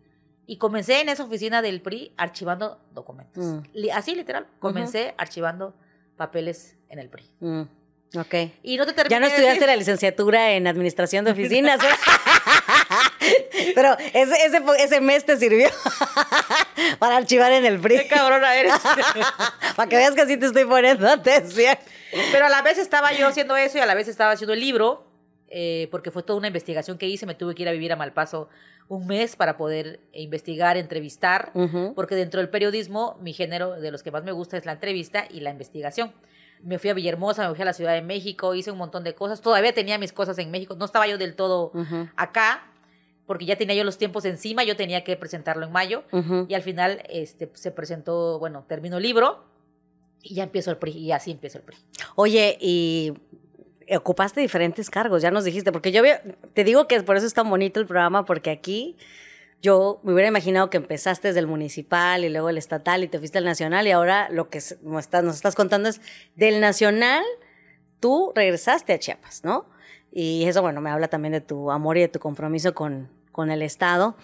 Y comencé en esa oficina del PRI archivando documentos. Así literal, comencé archivando papeles en el PRI. Ok. Y no te terminé ya no estudiaste la licenciatura en administración de oficinas, pero ese mes te sirvió para archivar en el PRI. ¡Qué cabrona eres! Para que veas que así te estoy poniendo atención. Pero a la vez estaba yo haciendo eso y a la vez estaba haciendo el libro, porque fue toda una investigación que hice. Me tuve que ir a vivir a Malpaso un mes para poder investigar, entrevistar, porque dentro del periodismo mi género de los que más me gusta es la entrevista y la investigación. Me fui a Villahermosa, me fui a la Ciudad de México, hice un montón de cosas. Todavía tenía mis cosas en México. No estaba yo del todo acá, porque ya tenía yo los tiempos encima. Yo tenía que presentarlo en mayo. Y al final se presentó, bueno, terminó el libro y ya empiezo el PRI. Y así empiezo el PRI. Oye, y ocupaste diferentes cargos, ya nos dijiste. Porque yo te digo que por eso es tan bonito el programa, porque aquí yo me hubiera imaginado que empezaste desde el municipal y luego el estatal y te fuiste al nacional, y ahora lo que nos estás contando es del nacional, tú regresaste a Chiapas, ¿no? Y eso, bueno, me habla también de tu amor y de tu compromiso con el Estado.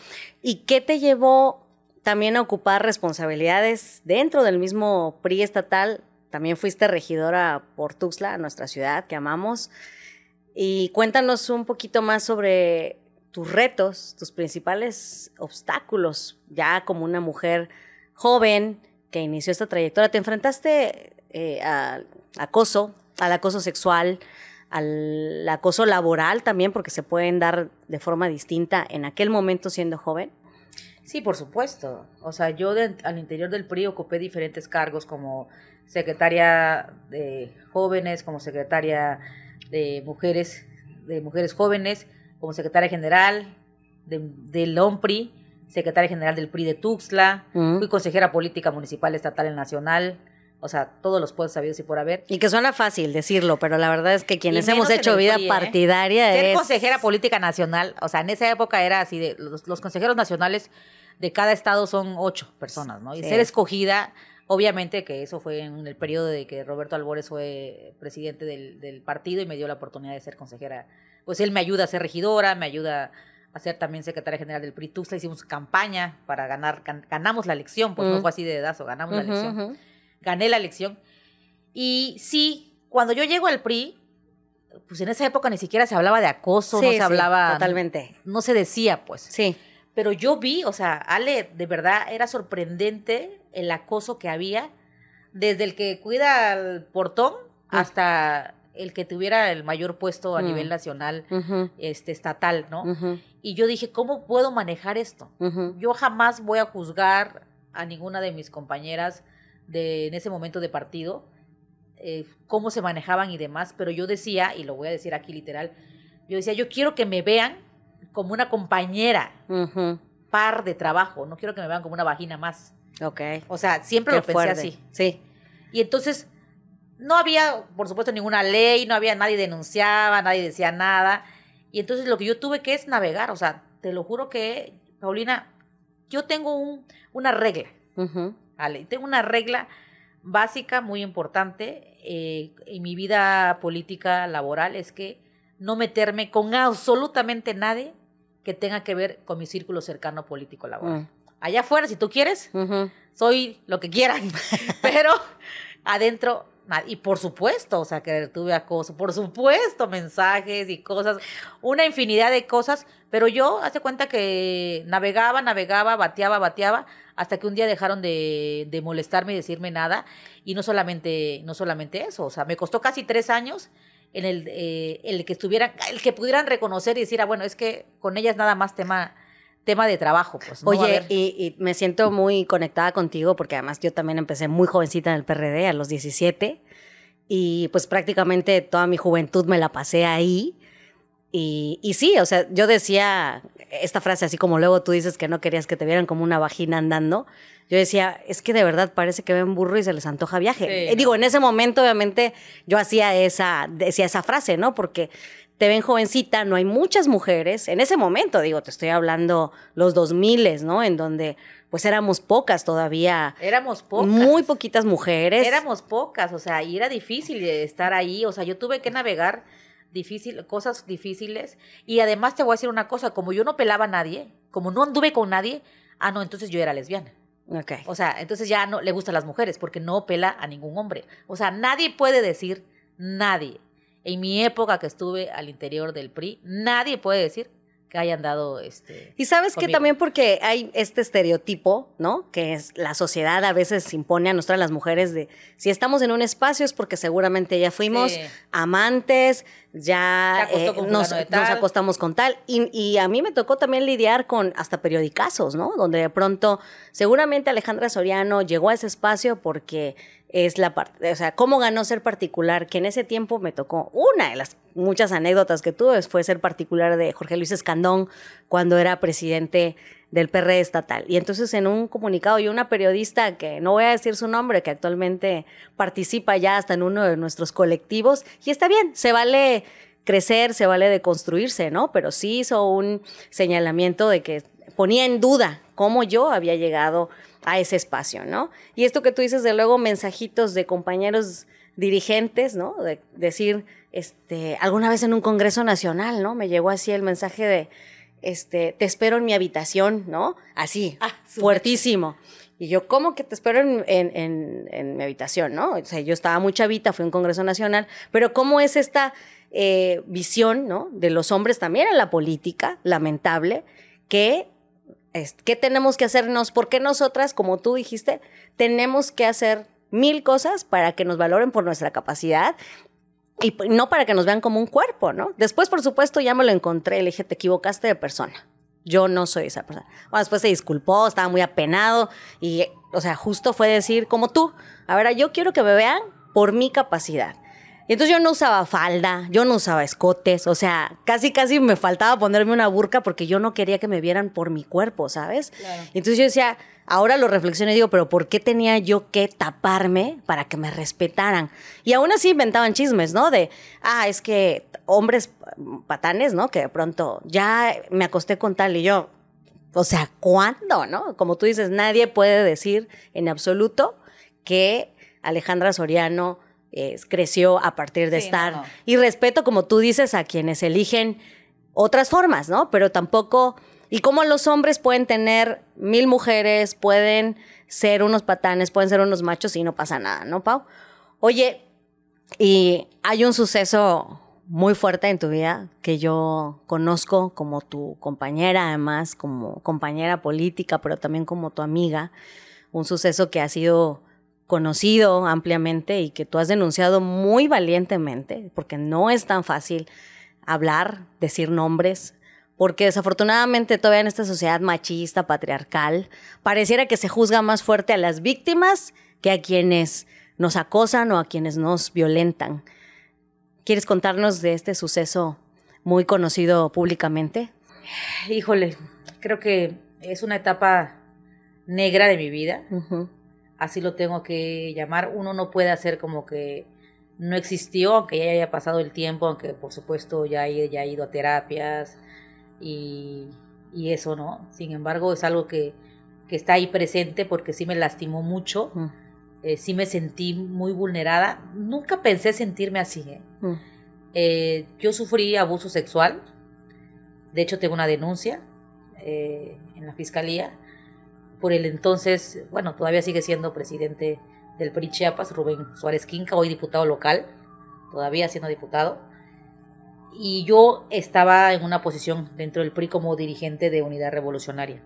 ¿Y qué te llevó también a ocupar responsabilidades dentro del mismo PRI estatal? También fuiste regidora por Tuxtla, nuestra ciudad que amamos. Y cuéntanos un poquito más sobre tus retos, tus principales obstáculos, ya como una mujer joven que inició esta trayectoria. ¿Te enfrentaste al acoso sexual, al acoso laboral también, porque se pueden dar de forma distinta en aquel momento siendo joven? Sí, por supuesto. O sea, yo al interior del PRI ocupé diferentes cargos como secretaria de jóvenes, como secretaria de mujeres jóvenes, como secretaria general del OMPRI, secretaria general del PRI de Tuxtla, fui consejera política municipal, estatal y nacional, o sea, todos los puestos sabidos y por haber. Y que suena fácil decirlo, pero la verdad es que quienes hemos hecho vida partidaria Ser consejera política nacional, o sea, en esa época era así, de los consejeros nacionales de cada estado son 8 personas, ¿no? Y ser escogida, obviamente que eso fue en el periodo de que Roberto Albores fue presidente del partido y me dio la oportunidad de ser consejera. Pues él me ayuda a ser regidora, me ayuda a ser también secretaria general del PRI Tuxtla. Hicimos campaña para ganar, ganamos la elección, pues no fue así de dedazo, ganamos la elección. Gané la elección. Y sí, cuando yo llego al PRI, pues en esa época ni siquiera se hablaba de acoso, no se hablaba. Totalmente. No se decía, pues. Sí. Pero yo vi, o sea, Ale, de verdad era sorprendente el acoso que había, desde el que cuida el portón hasta el que tuviera el mayor puesto a nivel nacional, estatal, ¿no? Y yo dije, ¿cómo puedo manejar esto? Yo jamás voy a juzgar a ninguna de mis compañeras en ese momento de partido, cómo se manejaban y demás, pero yo decía, y lo voy a decir aquí literal, yo decía, yo quiero que me vean como una compañera par de trabajo, no quiero que me vean como una vagina más. Okay. O sea, siempre lo pensé así. Sí. Y entonces no había, por supuesto, ninguna ley, no había, nadie denunciaba, nadie decía nada. Y entonces lo que yo tuve que es navegar. O sea, te lo juro que, Paulina, yo tengo una regla. ¿Vale? Tengo una regla básica muy importante en mi vida política laboral, es que no meterme con absolutamente nadie que tenga que ver con mi círculo cercano político laboral. Allá afuera, si tú quieres, soy lo que quieran, pero adentro, y por supuesto, o sea, que tuve acoso, por supuesto, mensajes y cosas, una infinidad de cosas, pero yo, hace cuenta que navegaba, bateaba, hasta que un día dejaron de molestarme y decirme nada, y no solamente eso, o sea, me costó casi 3 años en el que pudieran reconocer y decir, bueno, es que con ellas nada más tema de trabajo, pues. No. Oye, y me siento muy conectada contigo porque además yo también empecé muy jovencita en el PRD a los 17 y pues prácticamente toda mi juventud me la pasé ahí y sí, o sea, yo decía esta frase así como luego tú dices que no querías que te vieran como una vagina andando, yo decía, es que de verdad parece que ven burro y se les antoja viaje. Sí, Digo, en ese momento obviamente yo decía esa frase, ¿no? Porque te ven jovencita, no hay muchas mujeres. En ese momento, digo, te estoy hablando los 2000, ¿no? En donde pues éramos pocas todavía. Éramos pocas. Muy poquitas mujeres. Éramos pocas, o sea, y era difícil estar ahí, o sea, yo tuve que navegar cosas difíciles, y además te voy a decir una cosa, como yo no pelaba a nadie, como no anduve con nadie, no, entonces yo era lesbiana. Okay. O sea, entonces ya no le gustan las mujeres, porque no pela a ningún hombre. O sea, nadie puede decir, nadie, en mi época que estuve al interior del PRI, nadie puede decir que hayan dado Y sabes conmigo. que también porque hay este estereotipo, ¿no? Que es la sociedad a veces impone a nosotras las mujeres de si estamos en un espacio es porque seguramente ya fuimos amantes, ya nos acostamos con tal. Y a mí me tocó también lidiar con hasta periodicazos, ¿no? Donde de pronto seguramente Alejandra Soriano llegó a ese espacio porque es la parte, o sea, cómo ganó ser particular, que en ese tiempo me tocó, una de las muchas anécdotas que tuve fue ser particular de Jorge Luis Escandón cuando era presidente del PRD estatal. Y entonces en un comunicado, y una periodista que no voy a decir su nombre, que actualmente participa ya hasta en uno de nuestros colectivos, y está bien, se vale crecer, se vale deconstruirse, ¿no? Pero sí hizo un señalamiento de que ponía en duda cómo yo había llegado a ese espacio, ¿no? Y esto que tú dices de luego mensajitos de compañeros dirigentes, ¿no? De decir, alguna vez en un congreso nacional, ¿no? Me llegó así el mensaje de, te espero en mi habitación, ¿no? Así, fuertísimo. Y yo, ¿cómo que te espero en mi habitación, no? O sea, yo estaba muy chavita, fui a un congreso nacional, pero ¿cómo es esta visión, ¿no? De los hombres también en la política, lamentable, que ¿qué tenemos que hacernos? Porque nosotras, como tú dijiste, tenemos que hacer 1000 cosas para que nos valoren por nuestra capacidad y no para que nos vean como un cuerpo, ¿no? Después, por supuesto, ya me lo encontré, le dije, te equivocaste de persona. Yo no soy esa persona. Bueno, después se disculpó, estaba muy apenado y, o sea, justo fue decir, como tú, a ver, yo quiero que me vean por mi capacidad. Y entonces yo no usaba falda, yo no usaba escotes, o sea, casi me faltaba ponerme una burka porque yo no quería que me vieran por mi cuerpo, ¿sabes? Claro. Entonces yo decía, ahora lo reflexiono y digo, pero ¿por qué tenía yo que taparme para que me respetaran? Y aún así inventaban chismes, ¿no? De, es que hombres patanes, ¿no? Que de pronto ya me acosté con tal y yo, o sea, ¿cuándo, no? Como tú dices, nadie puede decir en absoluto que Alejandra Soriano creció a partir de estar. No. Y respeto, como tú dices, a quienes eligen otras formas, ¿no? Pero tampoco. Y como los hombres pueden tener 1000 mujeres, pueden ser unos patanes, pueden ser unos machos y no pasa nada, ¿no, Pau? Oye, y hay un suceso muy fuerte en tu vida que yo conozco como tu compañera, además, como compañera política, pero también como tu amiga. Un suceso que ha sido conocido ampliamente y que tú has denunciado muy valientemente, porque no es tan fácil hablar, decir nombres, porque desafortunadamente todavía en esta sociedad machista, patriarcal, pareciera que se juzga más fuerte a las víctimas que a quienes nos acosan o a quienes nos violentan. ¿Quieres contarnos de este suceso muy conocido públicamente? Híjole, creo que es una etapa negra de mi vida. Uh-huh. Así lo tengo que llamar. Uno no puede hacer como que no existió, aunque ya haya pasado el tiempo, aunque por supuesto ya he ido a terapias y eso, ¿no? Sin embargo, es algo que está ahí presente porque sí me lastimó mucho, sí me sentí muy vulnerada. Nunca pensé sentirme así, yo sufrí abuso sexual, de hecho tengo una denuncia en la fiscalía por el entonces, bueno, todavía sigue siendo presidente del PRI Chiapas, Rubén Suárez Quinca, hoy diputado local, todavía siendo diputado, y yo estaba en una posición dentro del PRI como dirigente de Unidad Revolucionaria.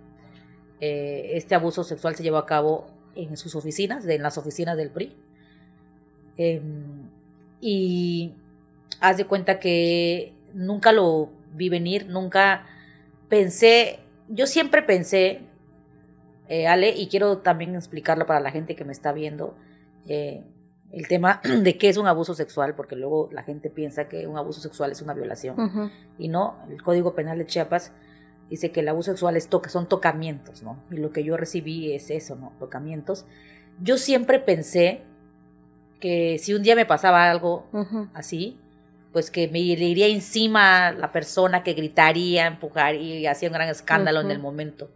Este abuso sexual se llevó a cabo en sus oficinas, en las oficinas del PRI, y haz de cuenta que nunca lo vi venir, nunca pensé, yo siempre pensé, Ale, y quiero también explicarlo para la gente que me está viendo, el tema de qué es un abuso sexual, porque luego la gente piensa que un abuso sexual es una violación. Uh-huh. Y no, el Código Penal de Chiapas dice que el abuso sexual son tocamientos, ¿no? Y lo que yo recibí es eso, ¿no? Tocamientos. Yo siempre pensé que si un día me pasaba algo uh-huh. así, pues que me le iría encima la persona, que gritaría, empujaría y hacía un gran escándalo en el momento.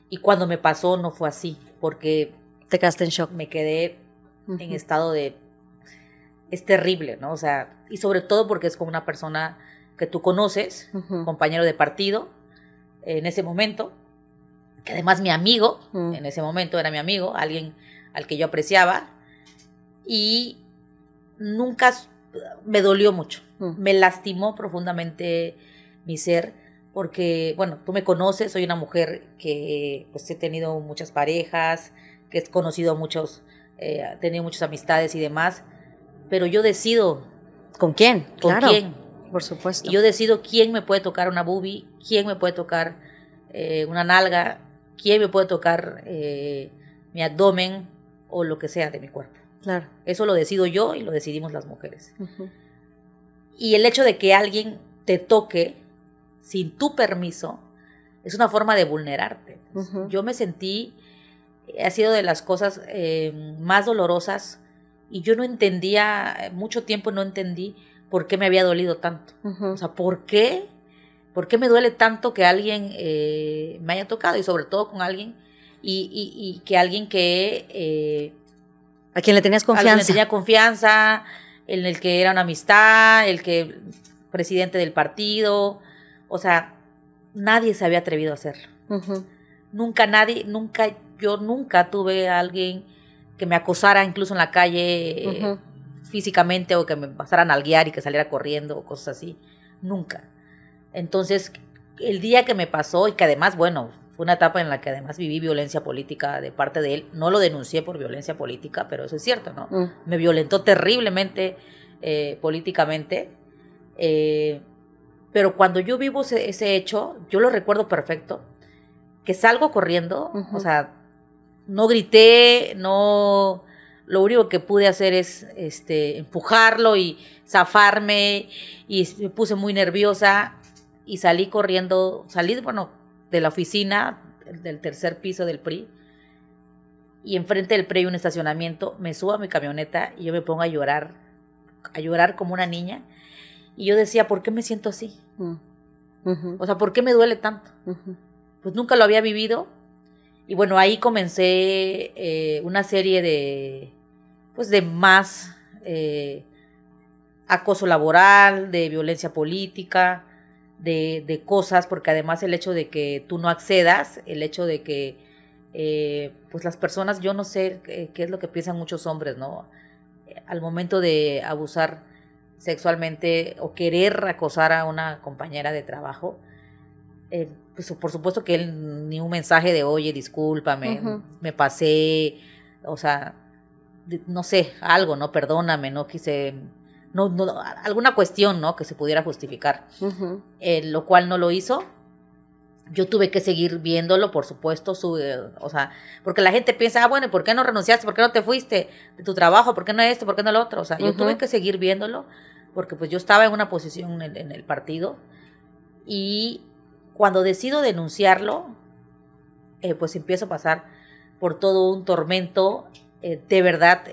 Y cuando me pasó no fue así, porque te quedaste en shock. Me quedé en estado de... Es terrible, ¿no? O sea, y sobre todo porque es con una persona que tú conoces, compañero de partido, en ese momento, que además mi amigo, en ese momento era mi amigo, alguien al que yo apreciaba, y nunca me dolió mucho, me lastimó profundamente mi ser, porque, bueno, tú me conoces, soy una mujer que pues he tenido muchas parejas, que he conocido muchos, he tenido muchas amistades y demás, pero yo decido. ¿Con quién? ¿Con quién? Por supuesto. Y yo decido quién me puede tocar una boobie, quién me puede tocar una nalga, quién me puede tocar mi abdomen o lo que sea de mi cuerpo. Claro. Eso lo decido yo y lo decidimos las mujeres. Y el hecho de que alguien te toque sin tu permiso es una forma de vulnerarte. Yo me sentí, ha sido de las cosas más dolorosas, y yo no entendía, mucho tiempo no entendí por qué me había dolido tanto. O sea, ¿por qué me duele tanto que alguien me haya tocado? Y sobre todo con alguien, y que alguien que... ¿A quien le tenías confianza? A quien le tenía confianza, en el que era una amistad, presidente del partido. O sea, nadie se había atrevido a hacerlo. Yo nunca tuve a alguien que me acosara incluso en la calle físicamente, o que me pasaran a nalguear y que saliera corriendo o cosas así. Nunca. Entonces, el día que me pasó, y que además, bueno, fue una etapa en la que además viví violencia política de parte de él. No lo denuncié por violencia política, pero eso es cierto, ¿no? Me violentó terriblemente políticamente. Pero cuando yo vivo ese hecho, yo lo recuerdo perfecto, que salgo corriendo, o sea, no grité, no, lo único que pude hacer es empujarlo y zafarme, y me puse muy nerviosa y salí corriendo, de la oficina del tercer piso del PRI, y enfrente del PRI hay un estacionamiento, me subo a mi camioneta y yo me pongo a llorar como una niña, y yo decía, ¿por qué me siento así? O sea, ¿por qué me duele tanto? Pues nunca lo había vivido. Y bueno, ahí comencé una serie de más acoso laboral, de violencia política, de cosas, porque además el hecho de que tú no accedas, el hecho de que pues las personas, yo no sé qué es lo que piensan muchos hombres, ¿no? Al momento de abusar sexualmente o querer acosar a una compañera de trabajo, pues por supuesto que él ni un mensaje de oye, discúlpame, me pasé, o sea, no sé, algo, ¿no? Perdóname, no quise, no, alguna cuestión, ¿no? Que se pudiera justificar, lo cual no lo hizo. Yo tuve que seguir viéndolo, por supuesto, o sea, porque la gente piensa, bueno, ¿por qué no renunciaste? ¿Por qué no te fuiste de tu trabajo? ¿Por qué no esto? ¿Por qué no lo otro? O sea, yo tuve que seguir viéndolo, porque pues yo estaba en una posición en el partido, y cuando decido denunciarlo, pues empiezo a pasar por todo un tormento, de verdad,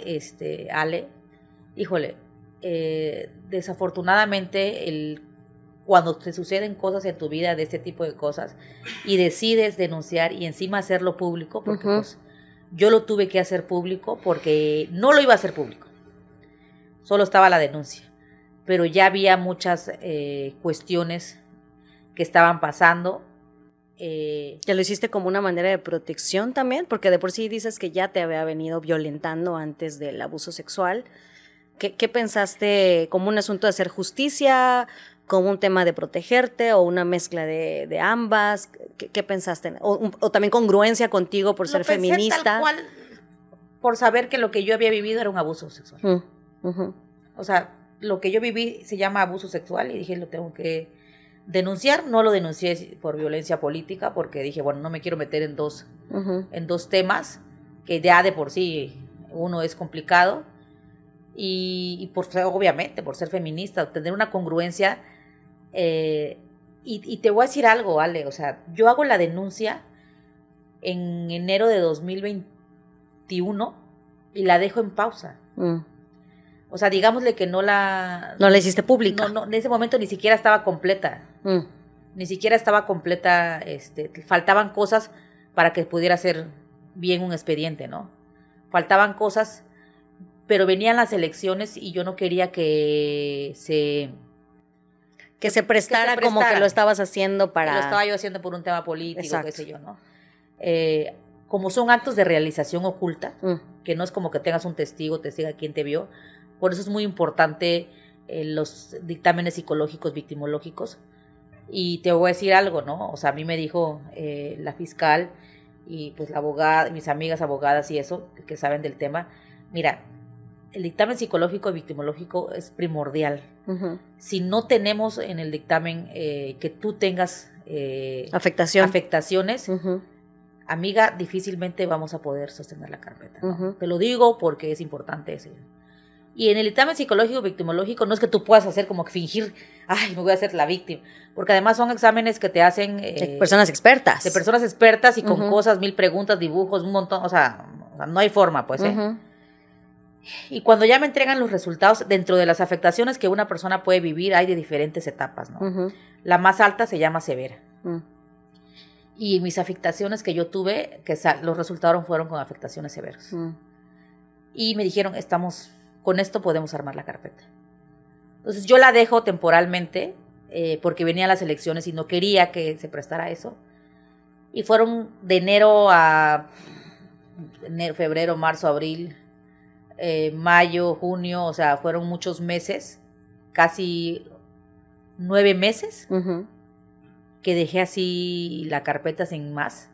Ale, híjole, desafortunadamente cuando te suceden cosas en tu vida de este tipo de cosas y decides denunciar y encima hacerlo público, porque pues yo lo tuve que hacer público porque no lo iba a hacer público, solo estaba la denuncia, pero ya había muchas cuestiones que estaban pasando. ¿Que lo hiciste como una manera de protección también? Porque de por sí dices que ya te había venido violentando antes del abuso sexual. ¿Qué pensaste? ¿Como un asunto de hacer justicia? ¿Como un tema de protegerte? ¿O una mezcla de ambas? ¿Qué pensaste? ¿O también congruencia contigo por ser feminista? Tal cual, por saber que lo que yo había vivido era un abuso sexual. O sea, lo que yo viví se llama abuso sexual, y dije, lo tengo que denunciar. No lo denuncié por violencia política, porque dije, bueno, no me quiero meter en dos temas, que ya de por sí uno es complicado, y obviamente por ser feminista, tener una congruencia, y te voy a decir algo, Ale, o sea, yo hago la denuncia en enero de 2021 y la dejo en pausa. O sea, digámosle que no la hiciste pública. No, en ese momento ni siquiera estaba completa. Ni siquiera estaba completa, faltaban cosas para que pudiera ser bien un expediente, ¿no? Faltaban cosas, pero venían las elecciones y yo no quería que se prestara como que lo estabas haciendo para... Que lo estaba yo haciendo por un tema político, exacto, qué sé yo, ¿no? Como son actos de realización oculta, que no es como que tengas un testigo, te diga quién te vio, por eso es muy importante los dictámenes psicológicos, victimológicos. Y te voy a decir algo, ¿no? O sea, a mí me dijo la fiscal y pues la abogada, mis amigas abogadas y eso, que saben del tema, mira, el dictamen psicológico y victimológico es primordial. Si no tenemos en el dictamen que tú tengas afectaciones, amiga, difícilmente vamos a poder sostener la carpeta, ¿no? Te lo digo porque es importante eso. Y en el dictamen psicológico victimológico no es que tú puedas hacer como que fingir, ay, me voy a hacer la víctima, porque además son exámenes que te hacen de personas expertas. De personas expertas y con cosas, 1000 preguntas, dibujos, un montón, o sea no hay forma, pues, Y cuando ya me entregan los resultados, dentro de las afectaciones que una persona puede vivir, hay de diferentes etapas, ¿no? La más alta se llama severa. Y mis afectaciones que yo tuve, los resultados fueron con afectaciones severas. Y me dijeron, con esto podemos armar la carpeta. Entonces yo la dejo temporalmente, porque venían las elecciones y no quería que se prestara a eso. Y fueron de enero a febrero, marzo, abril, mayo, junio, o sea, fueron muchos meses, casi 9 meses, que dejé así la carpeta sin más.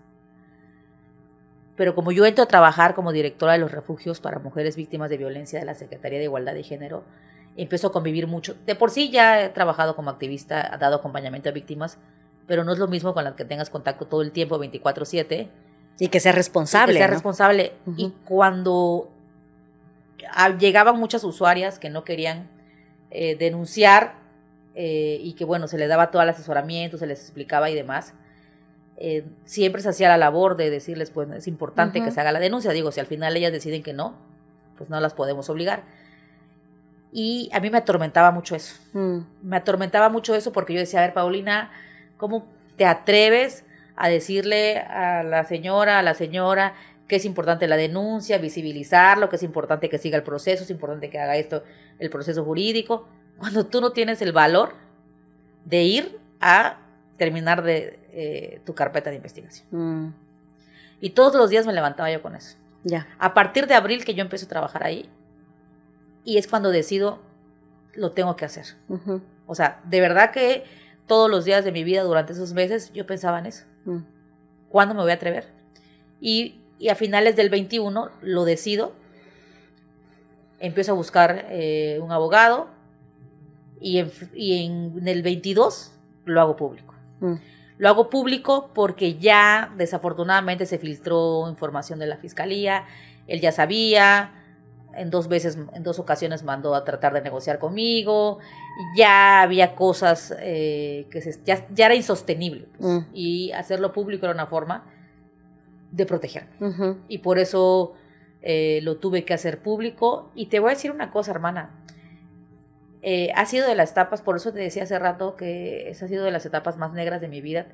Pero como yo entro a trabajar como directora de los refugios para mujeres víctimas de violencia de la Secretaría de Igualdad de Género, empiezo a convivir mucho. De por sí ya he trabajado como activista, he dado acompañamiento a víctimas, pero no es lo mismo con las que tengas contacto todo el tiempo, 24/7. Y que sea responsable. Y que sea responsable. Y cuando llegaban muchas usuarias que no querían denunciar y que, bueno, se les daba todo el asesoramiento, se les explicaba y demás, siempre se hacía la labor de decirles, pues es importante que se haga la denuncia. Digo, si al final ellas deciden que no, pues no las podemos obligar. Y a mí me atormentaba mucho eso. Me atormentaba mucho eso porque yo decía, a ver, Paulina, ¿cómo te atreves a decirle a la señora que es importante la denuncia, visibilizarlo, que es importante que siga el proceso, es importante que haga esto, el proceso jurídico, cuando tú no tienes el valor de ir a terminar tu carpeta de investigación? Y todos los días me levantaba yo con eso. A partir de abril que yo empiezo a trabajar ahí, y es cuando decido, lo tengo que hacer. O sea, de verdad que todos los días de mi vida durante esos meses yo pensaba en eso. ¿Cuándo me voy a atrever? Y a finales del 21 lo decido, empiezo a buscar un abogado y en el 22 lo hago público. Lo hago público porque ya desafortunadamente se filtró información de la fiscalía, él ya sabía, en 2 ocasiones mandó a tratar de negociar conmigo, ya había cosas que ya era insostenible, pues, y hacerlo público era una forma de protegerme. Y por eso lo tuve que hacer público. Y te voy a decir una cosa, hermana, ha sido de las etapas, por eso te decía hace rato que esa ha sido de las etapas más negras de mi vida,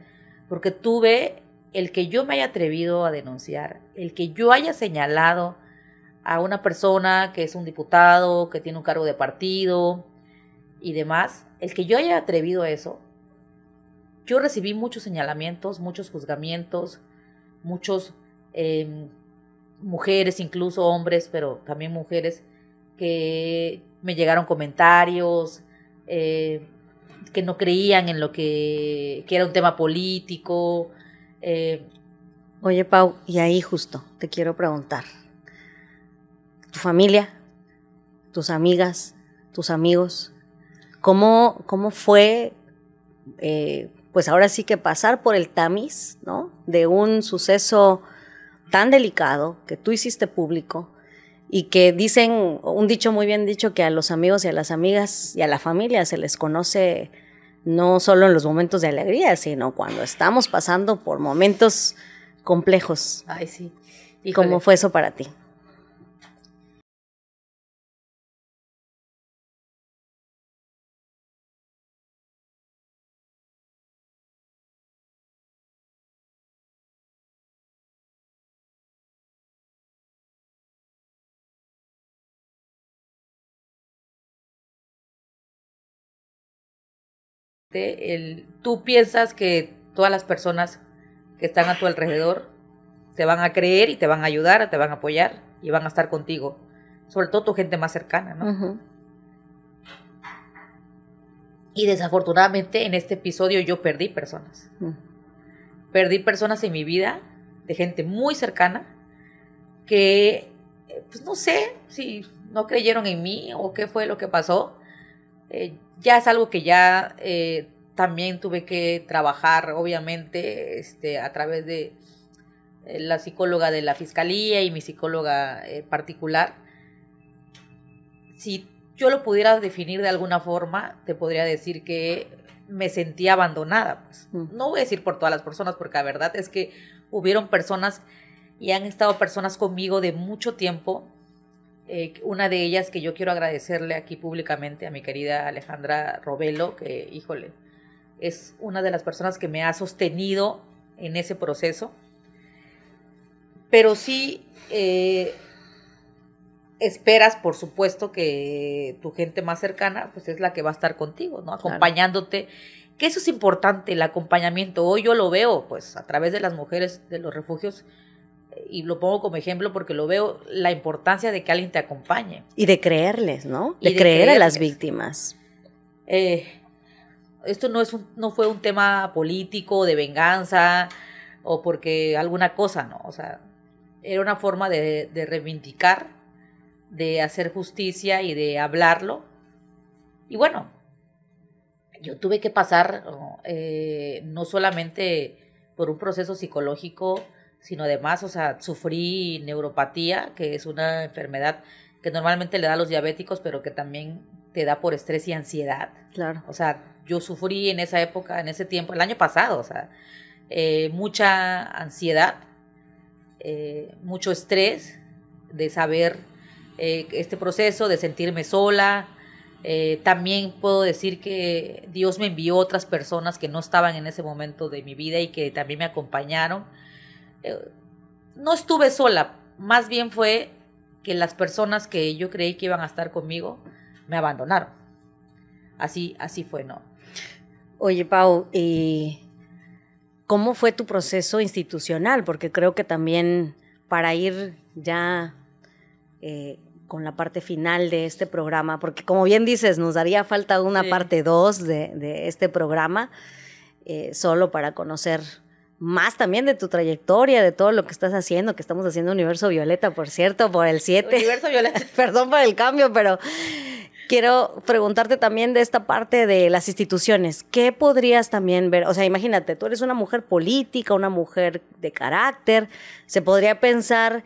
porque tuve el que yo me haya atrevido a denunciar, el que yo haya señalado a una persona que es un diputado, que tiene un cargo de partido y demás, el que yo haya atrevido a eso, yo recibí muchos señalamientos, muchos juzgamientos, muchos mujeres, incluso hombres, pero también mujeres, que me llegaron comentarios, que no creían en lo que era un tema político. Oye, Pau, y ahí justo te quiero preguntar, tu familia, tus amigas, tus amigos, ¿cómo fue, pues ahora sí que pasar por el tamiz, ¿no? De un suceso tan delicado que tú hiciste público y que dicen, un dicho muy bien dicho, que a los amigos y a las amigas y a la familia se les conoce no solo en los momentos de alegría, sino cuando estamos pasando por momentos complejos. Ay, sí. ¿Cómo fue eso para ti? Tú piensas que todas las personas que están a tu alrededor te van a creer y te van a ayudar, te van a apoyar y van a estar contigo, sobre todo tu gente más cercana, ¿no? Uh-huh. Y desafortunadamente en este episodio yo perdí personas. Perdí personas en mi vida, de gente muy cercana, que pues no sé si no creyeron en mí o qué fue lo que pasó. Ya es algo que ya también tuve que trabajar, obviamente, a través de la psicóloga de la fiscalía y mi psicóloga particular. Si yo lo pudiera definir de alguna forma, te podría decir que me sentía abandonada. Pues. No voy a decir por todas las personas, porque la verdad es que hubieron personas y han estado personas conmigo de mucho tiempo. Una de ellas que yo quiero agradecerle aquí públicamente a mi querida Alejandra Robelo, que, híjole, es una de las personas que me ha sostenido en ese proceso. Pero sí esperas, por supuesto, que tu gente más cercana pues es la que va a estar contigo, ¿no? Acompañándote. Claro. Que eso es importante, el acompañamiento. Hoy yo lo veo pues a través de las mujeres de los refugios, y lo pongo como ejemplo porque lo veo, la importancia de que alguien te acompañe. Y de creerles, ¿no? De creer a las víctimas. Esto no fue un tema político, de venganza, o porque alguna cosa, ¿no? O sea, era una forma de reivindicar, de hacer justicia y de hablarlo. Y bueno, yo tuve que pasar no solamente por un proceso psicológico, sino además, o sea, sufrí neuropatía, que es una enfermedad que normalmente le da a los diabéticos, pero que también te da por estrés y ansiedad. Claro. O sea, yo sufrí en esa época, en ese tiempo, el año pasado, o sea, mucha ansiedad, mucho estrés de saber este proceso, de sentirme sola. También puedo decir que Dios me envió otras personas que no estaban en ese momento de mi vida y que también me acompañaron. No estuve sola, más bien fue que las personas que yo creí que iban a estar conmigo me abandonaron. Así fue, ¿no? Oye, Pau, ¿y cómo fue tu proceso institucional? Porque creo que también para ir ya con la parte final de este programa, porque como bien dices, nos daría falta una parte 2 de este programa, solo para conocer más también de tu trayectoria, de todo lo que estás haciendo, que estamos haciendo Universo Violeta, por cierto, por el 7. Universo Violeta. Perdón por el cambio, pero quiero preguntarte también de esta parte de las instituciones. ¿Qué podrías también ver? O sea, imagínate, tú eres una mujer política, una mujer de carácter. Se podría pensar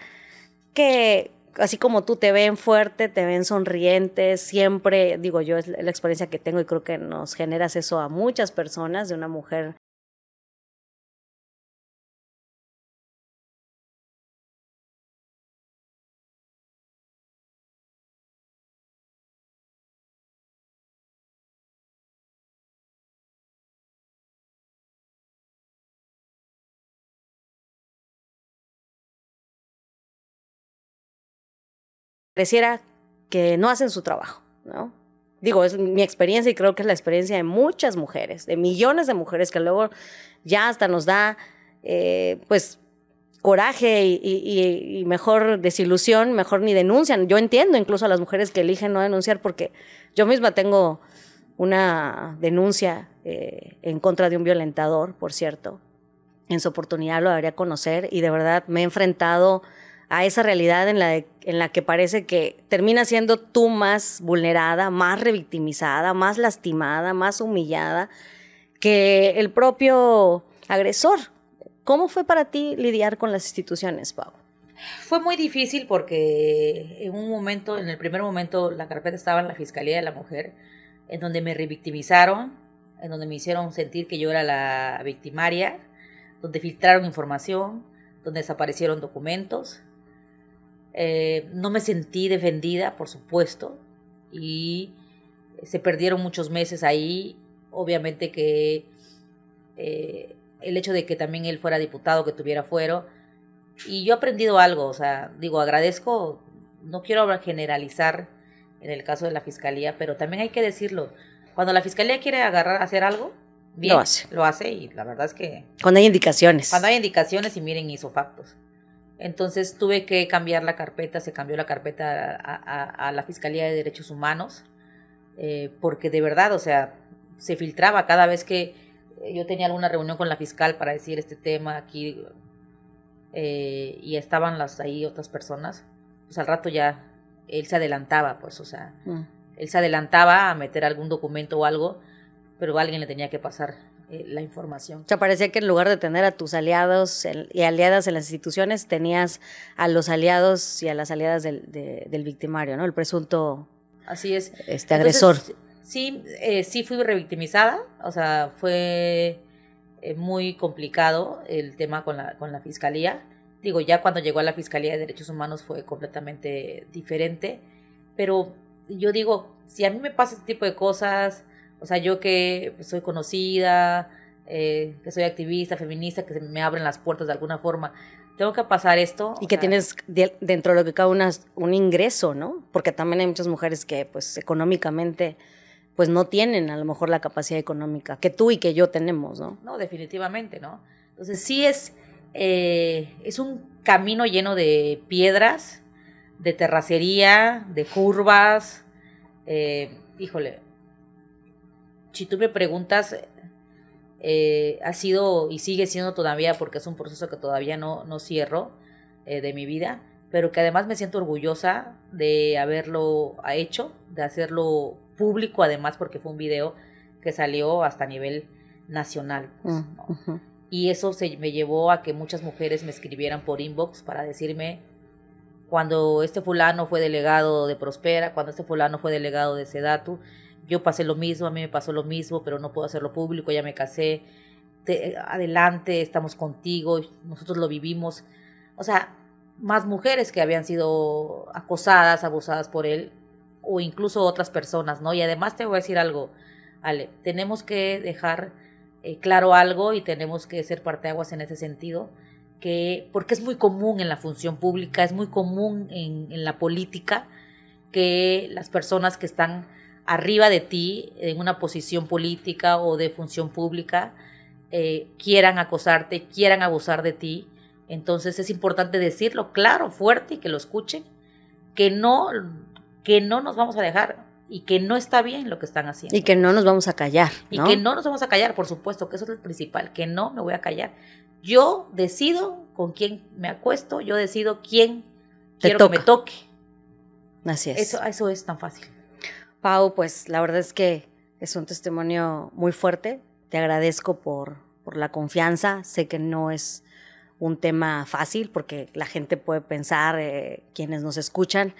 que así como tú te ven fuerte, te ven sonriente, siempre, digo yo, es la experiencia que tengo y creo que nos generas eso a muchas personas, de una mujer pareciera que no hacen su trabajo, ¿no? Digo, es mi experiencia y creo que es la experiencia de muchas mujeres, de millones de mujeres que luego ya hasta nos da, pues, coraje y mejor desilusión, mejor ni denuncian. Yo entiendo incluso a las mujeres que eligen no denunciar porque yo misma tengo una denuncia en contra de un violentador, por cierto. En su oportunidad lo debería conocer y de verdad me he enfrentado a esa realidad en la que parece que termina siendo tú más vulnerada, más revictimizada, más lastimada, más humillada que el propio agresor. ¿Cómo fue para ti lidiar con las instituciones, Pau? Fue muy difícil porque en el primer momento, la carpeta estaba en la Fiscalía de la Mujer, en donde me revictimizaron, en donde me hicieron sentir que yo era la victimaria, donde filtraron información, donde desaparecieron documentos. No me sentí defendida, por supuesto, y se perdieron muchos meses ahí. Obviamente que el hecho de que también él fuera diputado, que tuviera fuero, y yo he aprendido algo, o sea, digo, agradezco, no quiero generalizar en el caso de la Fiscalía, pero también hay que decirlo, Cuando la fiscalía quiere hacer algo, bien, lo hace y la verdad es que... Cuando hay indicaciones. Cuando hay indicaciones y miren, hizo factos. Entonces tuve que cambiar la carpeta, se cambió la carpeta a la Fiscalía de Derechos Humanos, porque de verdad, o sea, se filtraba cada vez que yo tenía alguna reunión con la fiscal para decir este tema aquí, y estaban ahí otras personas, pues al rato ya él se adelantaba, pues, o sea, él se adelantaba a meter algún documento o algo, pero alguien le tenía que pasar la información. O sea, parecía que en lugar de tener a tus aliados y aliadas en las instituciones, tenías a los aliados y a las aliadas del victimario, ¿no? El presunto Así es. Agresor. Entonces, sí fui revictimizada, o sea, fue muy complicado el tema con la fiscalía. Digo, ya cuando llegó a la Fiscalía de Derechos Humanos fue completamente diferente, pero yo digo, si a mí me pasa este tipo de cosas, o sea, yo que soy conocida, que soy activista, feminista, que se me abren las puertas de alguna forma, tengo que pasar esto. Y que tienes dentro de lo que cabe un ingreso, ¿no? Porque también hay muchas mujeres que, pues, económicamente, pues, no tienen a lo mejor la capacidad económica que tú y que yo tenemos, ¿no? No, definitivamente, ¿no? Entonces sí es un camino lleno de piedras, de terracería, de curvas. Híjole, si tú me preguntas, ha sido y sigue siendo todavía, porque es un proceso que todavía no cierro de mi vida, pero que además me siento orgullosa de haberlo hecho, de hacerlo público además, porque fue un video que salió hasta a nivel nacional, pues, ¿no? Uh-huh. Y eso me llevó a que muchas mujeres me escribieran por inbox para decirme, cuando este fulano fue delegado de Prospera, cuando este fulano fue delegado de Sedatu, yo pasé lo mismo, a mí me pasó lo mismo, pero no puedo hacerlo público, ya me casé, adelante, estamos contigo, nosotros lo vivimos. O sea, más mujeres que habían sido acosadas, abusadas por él, o incluso otras personas, ¿no? Y además te voy a decir algo, Ale, tenemos que dejar claro algo y tenemos que ser parteaguas en ese sentido, porque es muy común en la función pública, es muy común en la política, que las personas que están arriba de ti, en una posición política o de función pública, quieran acosarte, quieran abusar de ti. Entonces es importante decirlo claro, fuerte, y que lo escuchen, que no nos vamos a dejar y que no está bien lo que están haciendo. Y que no nos vamos a callar, ¿no? Y que no nos vamos a callar, por supuesto, que eso es lo principal, que no me voy a callar. Yo decido con quién me acuesto, yo decido quién quiero que me toque. Así es. Eso es tan fácil. Pau, pues la verdad es que es un testimonio muy fuerte. Te agradezco por la confianza. Sé que no es un tema fácil porque la gente puede pensar, quienes nos escuchan,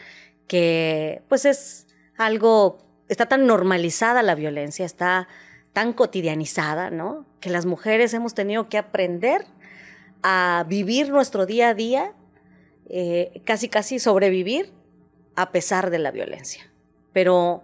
que pues es algo, está tan normalizada la violencia, está tan cotidianizada, ¿no? Que las mujeres hemos tenido que aprender a vivir nuestro día a día, casi sobrevivir a pesar de la violencia. Pero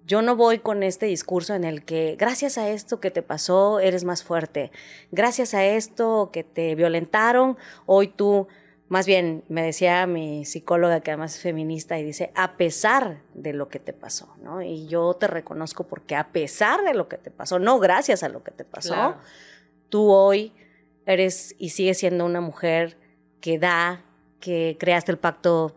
yo no voy con este discurso en el que gracias a esto que te pasó eres más fuerte, gracias a esto que te violentaron, hoy tú, más bien me decía mi psicóloga que además es feminista y dice, a pesar de lo que te pasó, ¿no? Y yo te reconozco porque a pesar de lo que te pasó, no gracias a lo que te pasó, claro, tú hoy eres y sigues siendo una mujer que que creaste el pacto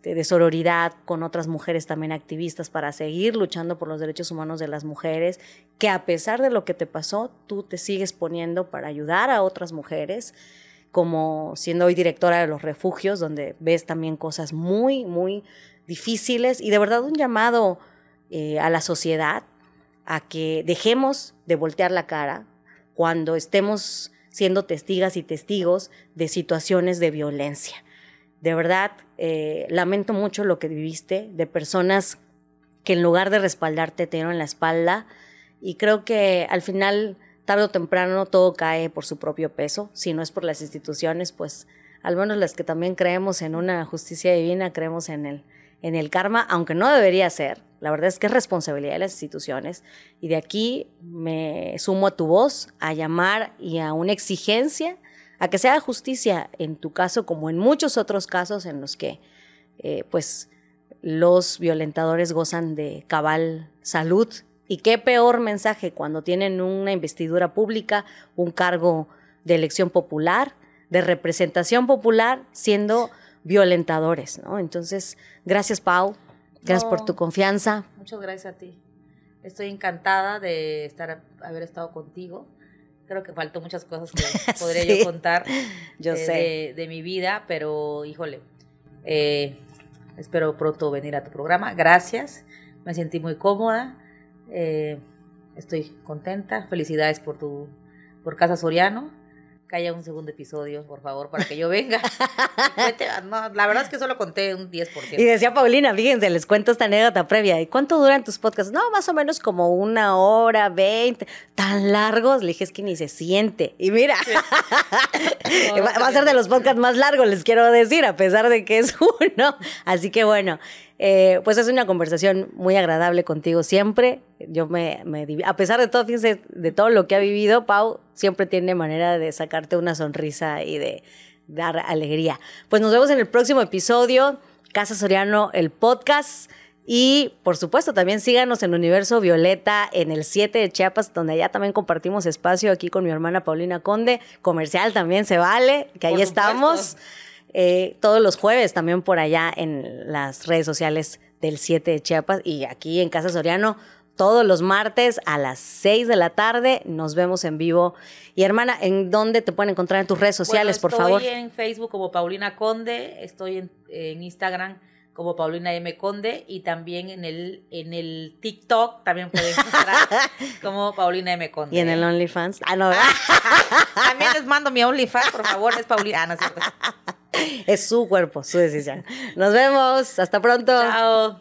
de sororidad con otras mujeres también activistas para seguir luchando por los derechos humanos de las mujeres, que a pesar de lo que te pasó, tú te sigues poniendo para ayudar a otras mujeres, como siendo hoy directora de los refugios, donde ves también cosas muy, muy difíciles, y de verdad un llamado a la sociedad a que dejemos de voltear la cara cuando estemos siendo testigas y testigos de situaciones de violencia. De verdad, lamento mucho lo que viviste, de personas que en lugar de respaldarte te dieron la espalda, y creo que al final, tarde o temprano, todo cae por su propio peso. Si no es por las instituciones, pues al menos las que también creemos en una justicia divina, creemos en el karma, aunque no debería ser. La verdad es que es responsabilidad de las instituciones, y de aquí me sumo a tu voz, a llamar y a una exigencia a que se haga justicia en tu caso, como en muchos otros casos en los que pues los violentadores gozan de cabal salud Y qué peor mensaje cuando tienen una investidura pública, un cargo de elección popular, de representación popular, siendo violentadores, ¿no? Entonces, gracias, Pau. Gracias por tu confianza. Muchas gracias a ti. Estoy encantada de haber estado contigo. Creo que faltó muchas cosas que podría Sí, yo contar yo sé. de mi vida, pero híjole, espero pronto venir a tu programa. Gracias, me sentí muy cómoda, estoy contenta. Felicidades por Casa Soriano. Que haya un segundo episodio, por favor, para que yo venga. No, la verdad es que solo conté un 10%. Y decía Paulina, fíjense, les cuento esta anécdota previa. ¿Y cuánto duran tus podcasts? No, más o menos como 1 hora 20. ¿Tan largos? Le dije, es que ni se siente. Y mira, va a ser de los podcasts más largos, les quiero decir, a pesar de que es uno. Así que bueno, pues es una conversación muy agradable contigo siempre. Yo a pesar de todo, fíjense, de todo lo que ha vivido, Pau siempre tiene manera de sacarte una sonrisa y de dar alegría. Pues nos vemos en el próximo episodio, Casa Soriano, el podcast. Y, por supuesto, también síganos en Universo Violeta, en el 7 de Chiapas, donde allá también compartimos espacio aquí con mi hermana Paulina Conde. Comercial también se vale, que ahí estamos. Todos los jueves también por allá en las redes sociales del 7 de Chiapas. Y aquí en Casa Soriano, todos los martes a las 6 de la tarde nos vemos en vivo. Y hermana, ¿en dónde te pueden encontrar en tus redes sociales, por favor? Estoy en Facebook como Paulina Conde, estoy en Instagram como Paulina M. Conde y también en el TikTok también pueden encontrar como Paulina M. Conde. ¿Y en el OnlyFans? Ah, no, ¿verdad? También les mando mi OnlyFans, por favor, es Paulina. Ah, no es cierto. Es su cuerpo, su decisión. Nos vemos, hasta pronto. Chao.